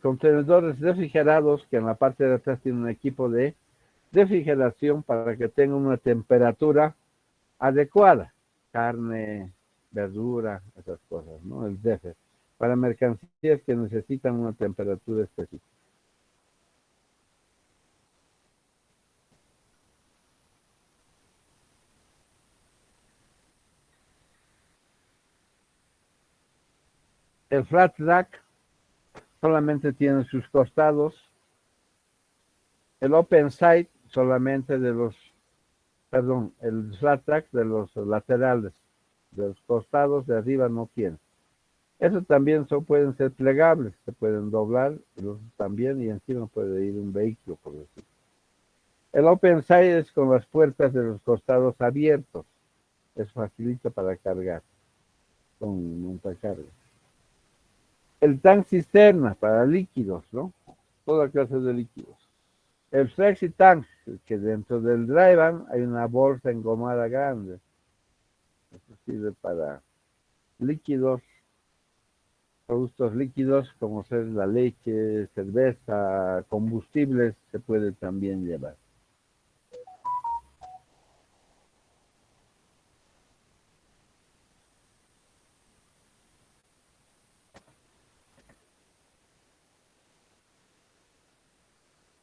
contenedores refrigerados que en la parte de atrás tienen un equipo de refrigeración para que tengan una temperatura adecuada, carne, verdura, esas cosas, ¿no? El DF, para mercancías que necesitan una temperatura específica. El flat rack solamente tiene sus costados. El open side solamente el flat rack de los laterales, de los costados de arriba no tiene. Eso también pueden ser plegables, se pueden doblar también y encima puede ir un vehículo, por decir. El open side es con las puertas de los costados abiertos. Es facilita para cargar con montacargas. El tank cisterna para líquidos, ¿no? Toda clase de líquidos. El flexi tank, que dentro del dry van hay una bolsa engomada grande. Eso sirve para líquidos, productos líquidos como ser la leche, cerveza, combustibles, se puede también llevar.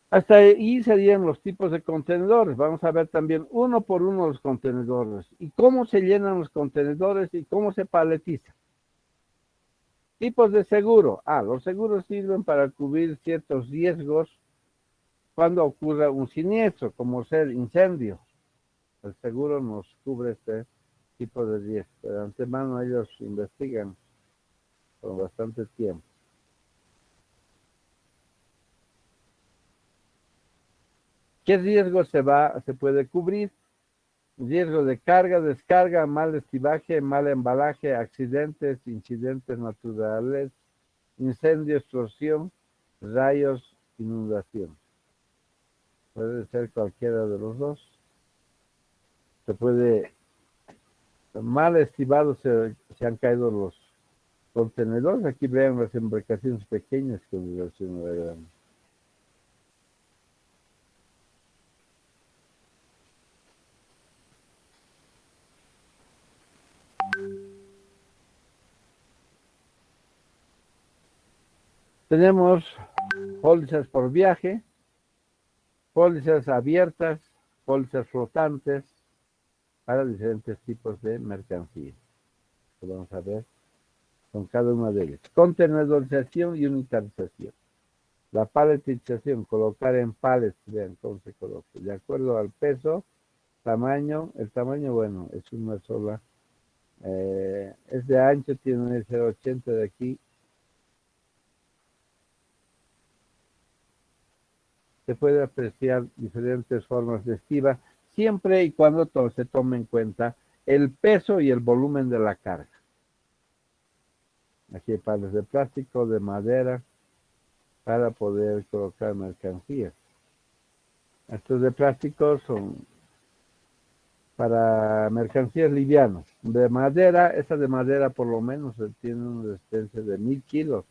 Hasta ahí serían los tipos de contenedores. Vamos a ver también uno por uno los contenedores y cómo se llenan los contenedores y cómo se paletizan. Tipos de seguro. Los seguros sirven para cubrir ciertos riesgos cuando ocurra un siniestro, como ser incendio. El seguro nos cubre este tipo de riesgo. De antemano ellos investigan por bastante tiempo. ¿Qué riesgo se puede cubrir? Riesgo de carga, descarga, mal estibaje, mal embalaje, accidentes, incidentes naturales, incendio, explosión, rayos, inundación. Puede ser cualquiera de los dos. Se puede, mal estivados se han caído los contenedores. Aquí vean las embarcaciones pequeñas con relación a la grande. Tenemos pólizas por viaje, pólizas abiertas, pólizas flotantes para diferentes tipos de mercancías. Lo vamos a ver con cada una de ellas. Contenedorización y unitarización. La paletización, colocar en pallets, vean cómo se coloca. De acuerdo al peso, tamaño, el tamaño, bueno, es una sola. Es de ancho, tiene 0,80 de aquí. Se puede apreciar diferentes formas de estiba, siempre y cuando se tome en cuenta el peso y el volumen de la carga. Aquí hay palos de plástico, de madera, para poder colocar mercancías. Estos de plástico son para mercancías livianas. De madera, esa de madera por lo menos tiene una resistencia de 1000 kilos.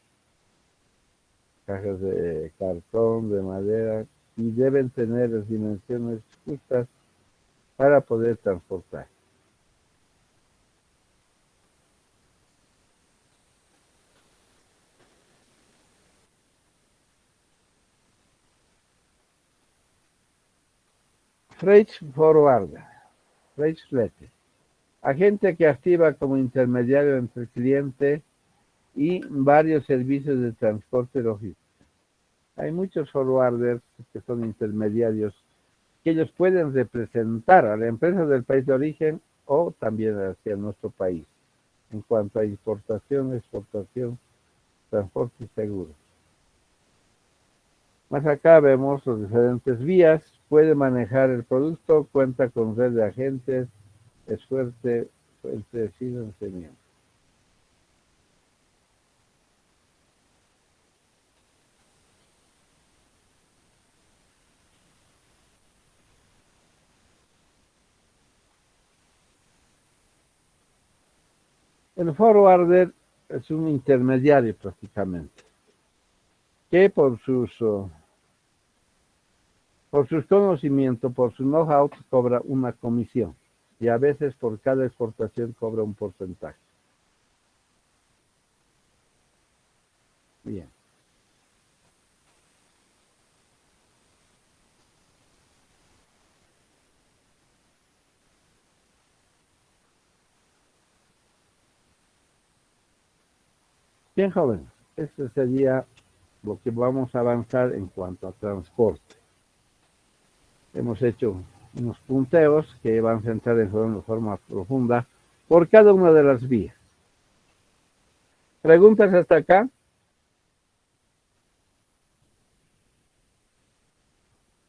Cajas de cartón, de madera, y deben tener las dimensiones justas para poder transportar. Freight forwarder, freight flete, agente que activa como intermediario entre el cliente y varios servicios de transporte logístico. Hay muchos forwarders que son intermediarios, que ellos pueden representar a la empresa del país de origen o también hacia nuestro país, en cuanto a importación, exportación, transporte y seguro. Más acá vemos las diferentes vías, puede manejar el producto, cuenta con red de agentes, es fuerte de financiamiento. El forwarder es un intermediario prácticamente, que por sus conocimientos, por su know-how, cobra una comisión y a veces por cada exportación cobra un porcentaje. Bien. Bien, jóvenes, este sería lo que vamos a avanzar en cuanto a transporte. Hemos hecho unos punteos que van a entrar de forma profunda por cada una de las vías. ¿Preguntas hasta acá?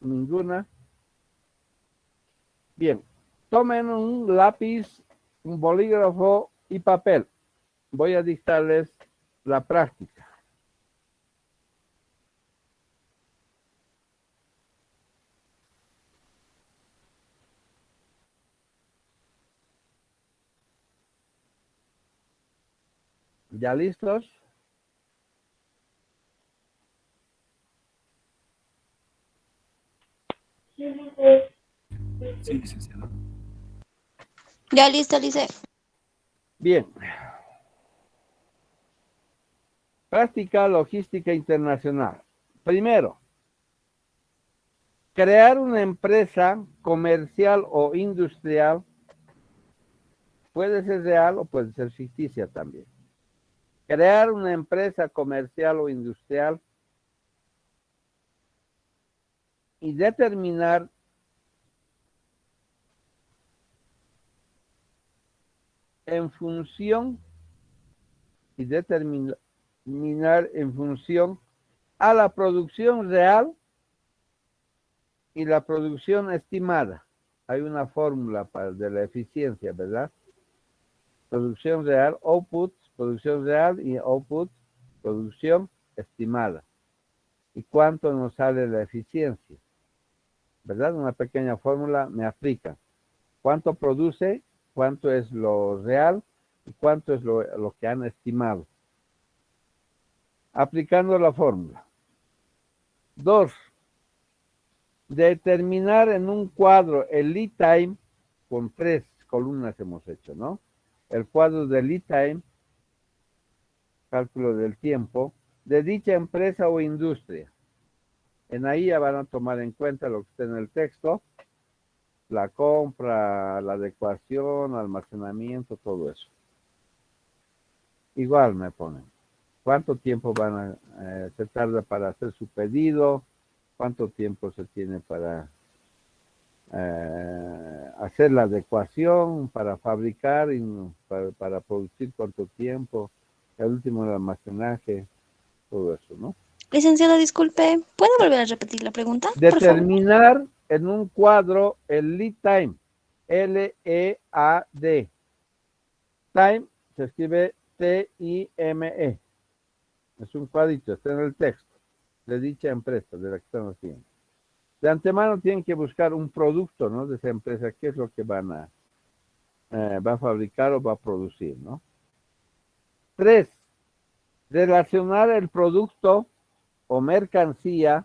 ¿Ninguna? Bien, tomen un lápiz, un bolígrafo y papel. Voy a dictarles la práctica. ¿Ya listos? Sí, licenciado. Ya listo, Lice. Bien. Práctica logística internacional. Primero, Crear una empresa comercial o industrial puede ser real o puede ser ficticia también. Crear una empresa comercial o industrial y determinar en función a la producción real y la producción estimada. Hay una fórmula de la eficiencia, ¿verdad? Producción real, output, producción real y output, producción estimada. ¿Y cuánto nos sale la eficiencia? ¿Verdad? Una pequeña fórmula me aplica. ¿Cuánto produce? ¿Cuánto es lo real? ¿Y cuánto es lo que han estimado? Aplicando la fórmula. 2. Determinar en un cuadro el lead time, con 3 columnas hemos hecho, ¿no? El cuadro de lead time, cálculo del tiempo, de dicha empresa o industria. En ahí ya van a tomar en cuenta lo que está en el texto, la compra, la adecuación, almacenamiento, todo eso. Igual me ponen. ¿Cuánto tiempo se tarda para hacer su pedido? ¿Cuánto tiempo se tiene para hacer la adecuación, para fabricar y para producir cuánto tiempo? El último, el almacenaje, todo eso, ¿no? Licenciado, disculpe, ¿puede volver a repetir la pregunta, por favor? Determinar en un cuadro el lead time, L-E-A-D. Time se escribe T-I-M-E. Es un cuadrito, está en el texto de dicha empresa, de la que están haciendo. De antemano tienen que buscar un producto, ¿no? De esa empresa, qué es lo que va a fabricar o va a producir, ¿no? 3. Relacionar el producto o mercancía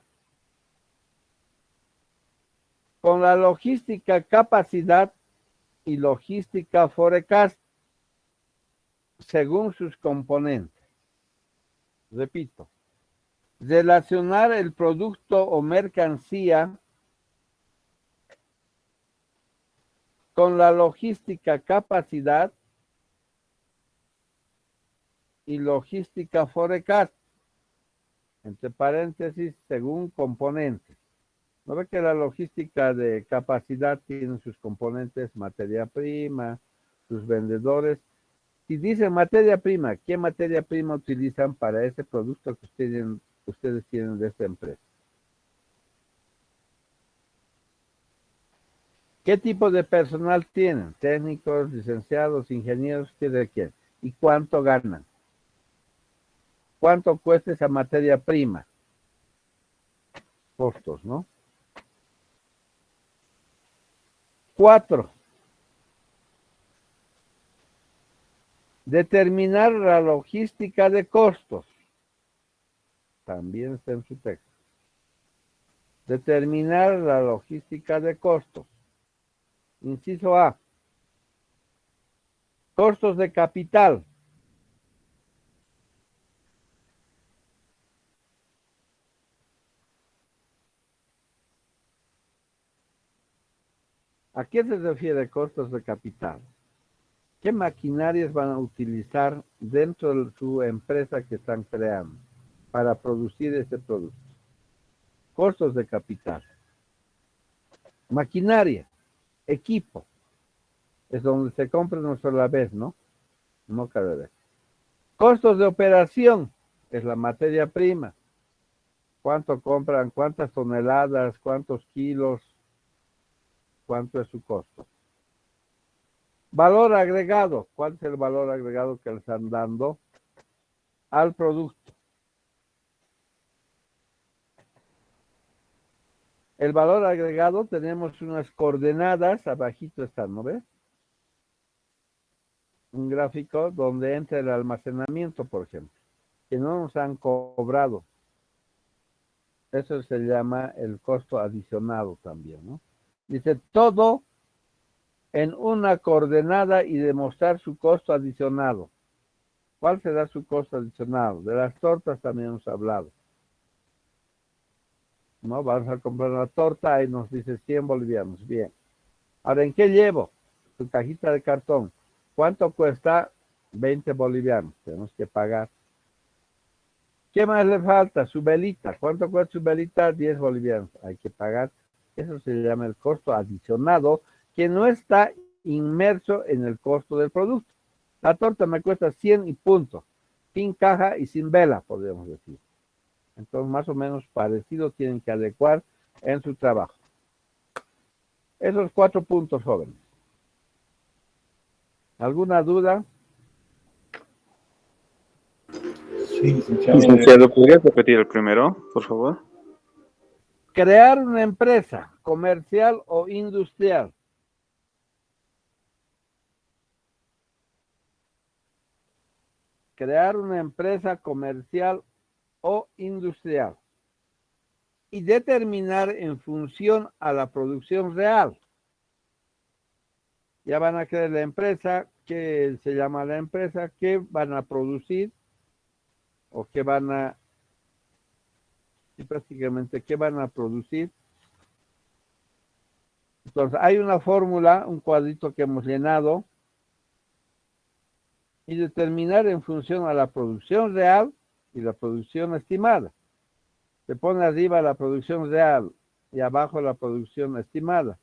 con la logística capacidad y logística forecast según sus componentes. Repito, relacionar el producto o mercancía con la logística capacidad y logística forecast, entre paréntesis, según componentes. ¿No ve que la logística de capacidad tiene sus componentes, materia prima, sus vendedores? Si dice materia prima, ¿qué materia prima utilizan para ese producto que ustedes tienen de esta empresa? ¿Qué tipo de personal tienen? Técnicos, licenciados, ingenieros, ¿qué requieren? ¿Y cuánto ganan? ¿Cuánto cuesta esa materia prima? Costos, ¿no? 4. Determinar la logística de costos. También está en su texto. Determinar la logística de costos. Inciso A. Costos de capital. ¿A qué se refiere costos de capital? ¿Qué maquinarias van a utilizar dentro de su empresa que están creando para producir ese producto? Costos de capital. Maquinaria, equipo. Es donde se compra una sola vez, ¿no? No cada vez. Costos de operación, es la materia prima. ¿Cuánto compran? ¿Cuántas toneladas? ¿Cuántos kilos? ¿Cuánto es su costo? Valor agregado. ¿Cuál es el valor agregado que le están dando al producto? El valor agregado tenemos unas coordenadas, abajito están, ¿no ves? Un gráfico donde entra el almacenamiento, por ejemplo, que no nos han cobrado. Eso se llama el costo adicionado también, ¿no? Dice todo en una coordenada y demostrar su costo adicionado. ¿Cuál será su costo adicionado? De las tortas también hemos hablado. No, vamos a comprar una torta, ahí nos dice 100 bolivianos. Bien. Ahora, ¿en qué llevo? Tu cajita de cartón. ¿Cuánto cuesta? 20 bolivianos. Tenemos que pagar. ¿Qué más le falta? Su velita. ¿Cuánto cuesta su velita? 10 bolivianos. Hay que pagar. Eso se llama el costo adicionado, que no está inmerso en el costo del producto. La torta me cuesta 100 y punto. Sin caja y sin vela, podríamos decir. Entonces, más o menos parecido tienen que adecuar en su trabajo. Esos 4 puntos, jóvenes. ¿Alguna duda? Sí, licenciado. Licenciado, ¿podría repetir el primero, por favor? Crear una empresa comercial o industrial. Crear una empresa comercial o industrial. Y determinar en función a la producción real. Ya van a crear la empresa, ¿qué se llama la empresa? ¿Qué van a producir? ¿O qué van a... y prácticamente, ¿qué van a producir? Entonces, hay una fórmula, un cuadrito que hemos llenado, y determinar en función a la producción real y la producción estimada. Se pone arriba la producción real y abajo la producción estimada.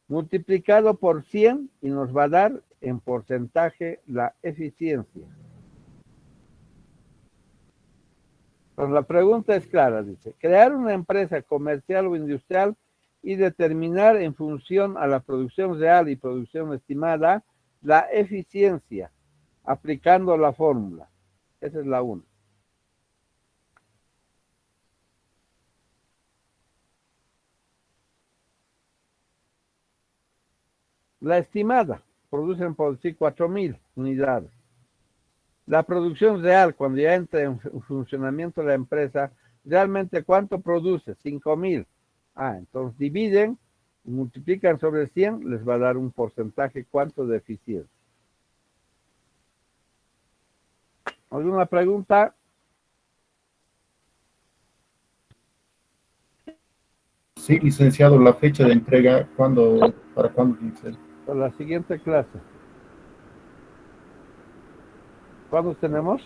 Multiplicado por 100 y nos va a dar en porcentaje la eficiencia. Entonces, la pregunta es clara, dice, crear una empresa comercial o industrial y determinar en función a la producción real y producción estimada la eficiencia, aplicando la fórmula. Esa es la 1. La estimada, producen por sí 4.000 unidades. La producción real, cuando ya entra en funcionamiento la empresa, realmente ¿cuánto produce? 5.000. Entonces dividen, multiplican sobre 100, les va a dar un porcentaje, ¿cuánto de eficiencia? ¿Alguna pregunta? Sí, licenciado, la fecha de entrega, ¿para cuándo dice? Para la siguiente clase. ¿Cuándo tenemos?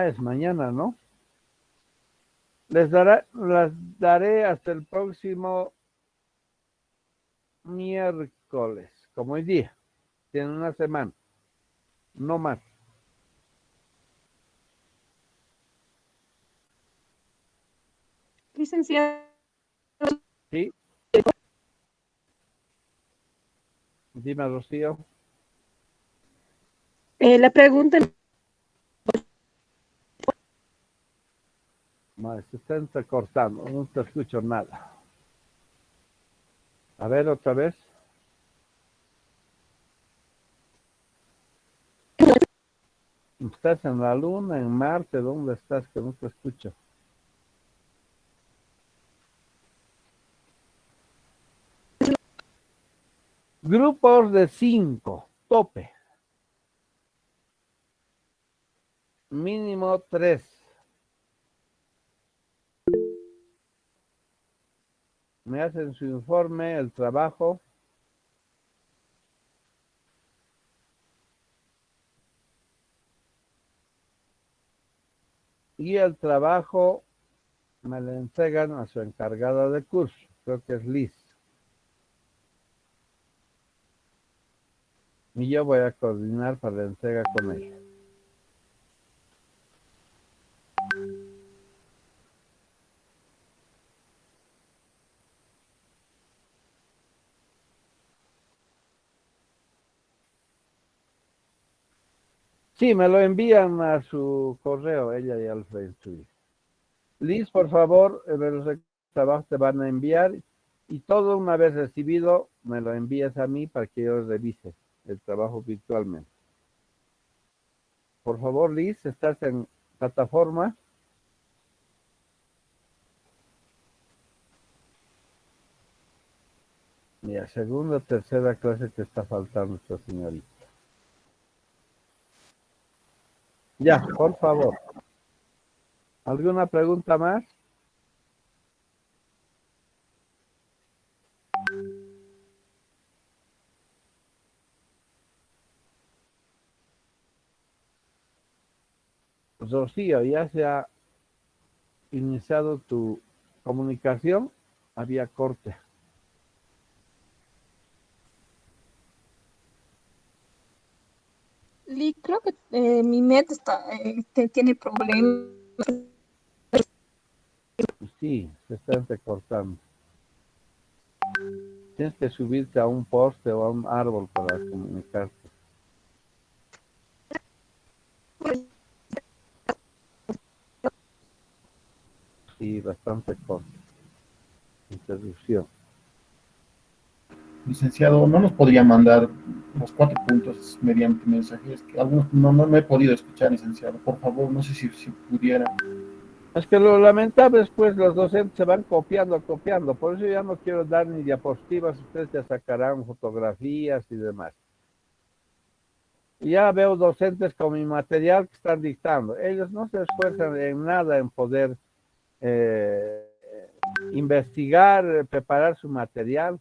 Es mañana, ¿no? Las daré hasta el próximo miércoles, como hoy día. Tienen una semana, no más. Licenciado. ¿Sí? Dime, Rocío. La pregunta... No, se está entrecortando, no te escucho nada. A ver, otra vez. ¿Estás en la Luna, en Marte? ¿Dónde estás? Que no te escucho. Grupos de 5, tope. Mínimo 3. Me hacen su informe, el trabajo. Y el trabajo me lo entregan a su encargada de curso. Creo que es Liz. Y yo voy a coordinar para la entrega con ella. Sí, me lo envían a su correo, ella y Alfred. Liz, por favor, los trabajos te van a enviar y todo una vez recibido me lo envías a mí para que yo revise el trabajo virtualmente. Por favor, Liz, ¿estás en plataforma? Mira, segunda, tercera clase que está faltando esta señorita. Ya, por favor. ¿Alguna pregunta más? Rocío, ya se ha iniciado tu comunicación, había corte. Creo que mi net tiene problemas. Sí, se está entrecortando. Tienes que subirte a un poste o a un árbol para comunicarte. Sí, bastante corto. Interrupción. Licenciado, ¿no nos podría mandar los 4 puntos mediante mensajes? Que algunos no he podido escuchar, licenciado. Por favor, no sé si pudiera. Es que lo lamentable es pues los docentes se van copiando. Por eso ya no quiero dar ni diapositivas, ustedes ya sacarán fotografías y demás. Ya veo docentes con mi material que están dictando. Ellos no se esfuerzan en nada en poder investigar, preparar su material.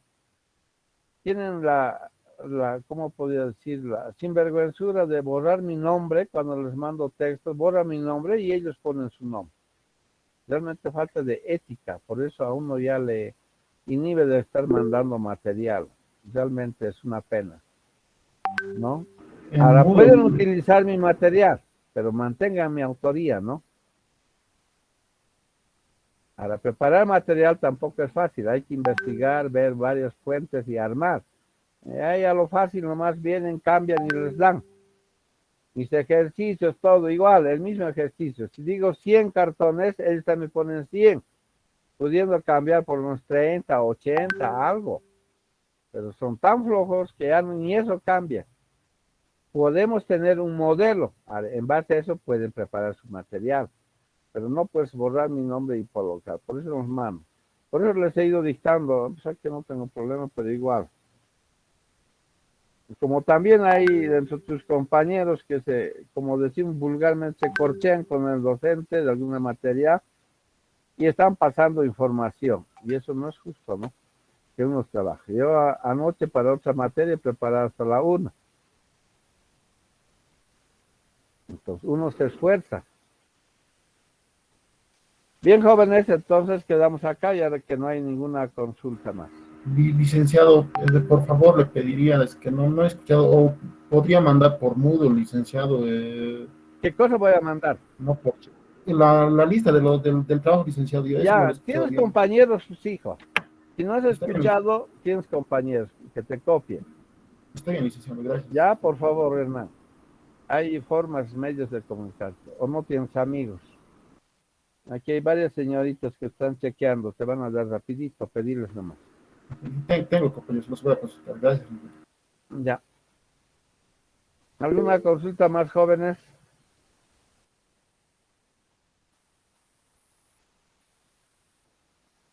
Tienen ¿cómo podría decir? La sinvergüenzura de borrar mi nombre cuando les mando textos, borra mi nombre y ellos ponen su nombre. Realmente falta de ética, por eso a uno ya le inhibe de estar mandando material. Realmente es una pena, ¿no? Ahora pueden utilizar mi material, pero mantengan mi autoría, ¿no? Ahora preparar material tampoco es fácil, hay que investigar, ver varias fuentes y armar. Ahí a lo fácil nomás vienen, cambian y les dan. Mis ejercicios, todo igual, el mismo ejercicio. Si digo 100 cartones, ellos también ponen 100, pudiendo cambiar por unos 30, 80, algo. Pero son tan flojos que ya ni eso cambia. Podemos tener un modelo, en base a eso pueden preparar su material, pero no puedes borrar mi nombre y colocar, por eso los mando. Por eso les he ido dictando, o sea que no tengo problema, pero igual. Como también hay dentro de tus compañeros que como decimos vulgarmente, se corchean con el docente de alguna materia y están pasando información, y eso no es justo, ¿no? Que uno trabaje. Yo anoche para otra materia preparaba hasta la 1. Entonces, uno se esfuerza. Bien, jóvenes, entonces quedamos acá, ya que no hay ninguna consulta más. Licenciado, por favor, le pediría, es que no he escuchado, o podría mandar por Moodle, licenciado. ¿Qué cosa voy a mandar? No, por la lista del trabajo, licenciado. Ya, tienes compañeros, sus hijos. Si no has escuchado, tienes compañeros que te copien. Está bien, licenciado, gracias. Ya, por favor, Hernán. Hay formas, medios de comunicarte. O no tienes amigos. Aquí hay varias señoritas que están chequeando. Te van a dar rapidito, pedirles nomás. Tengo compañeros, los voy a consultar. Gracias. Ya. ¿Alguna consulta más, jóvenes?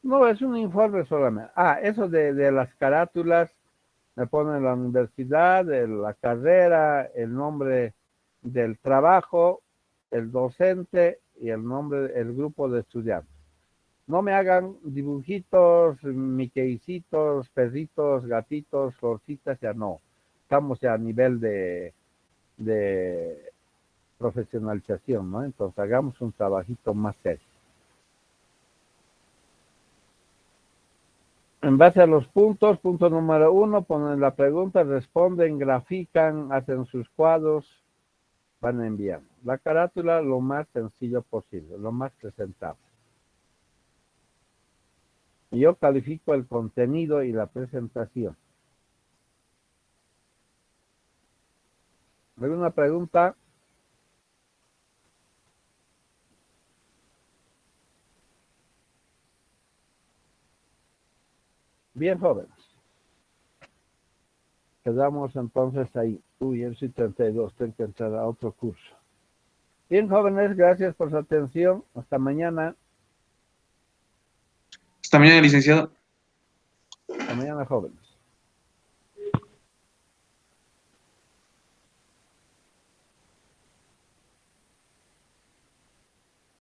No, es un informe solamente. Eso de las carátulas, me ponen la universidad, la carrera, el nombre del trabajo, el docente y el nombre, el grupo de estudiantes. No me hagan dibujitos, miqueicitos, perritos, gatitos, florcitas, ya no. Estamos ya a nivel de profesionalización, ¿no? Entonces hagamos un trabajito más serio. En base a los puntos, punto número 1, ponen la pregunta, responden, grafican, hacen sus cuadros, van a enviar. La carátula lo más sencillo posible, lo más presentable. Yo califico el contenido y la presentación. ¿Alguna pregunta? Bien, jóvenes. Quedamos entonces ahí. Uy, el 32, tengo que entrar a otro curso. Bien, jóvenes, gracias por su atención. Hasta mañana. Hasta mañana, licenciado. Hasta mañana, jóvenes.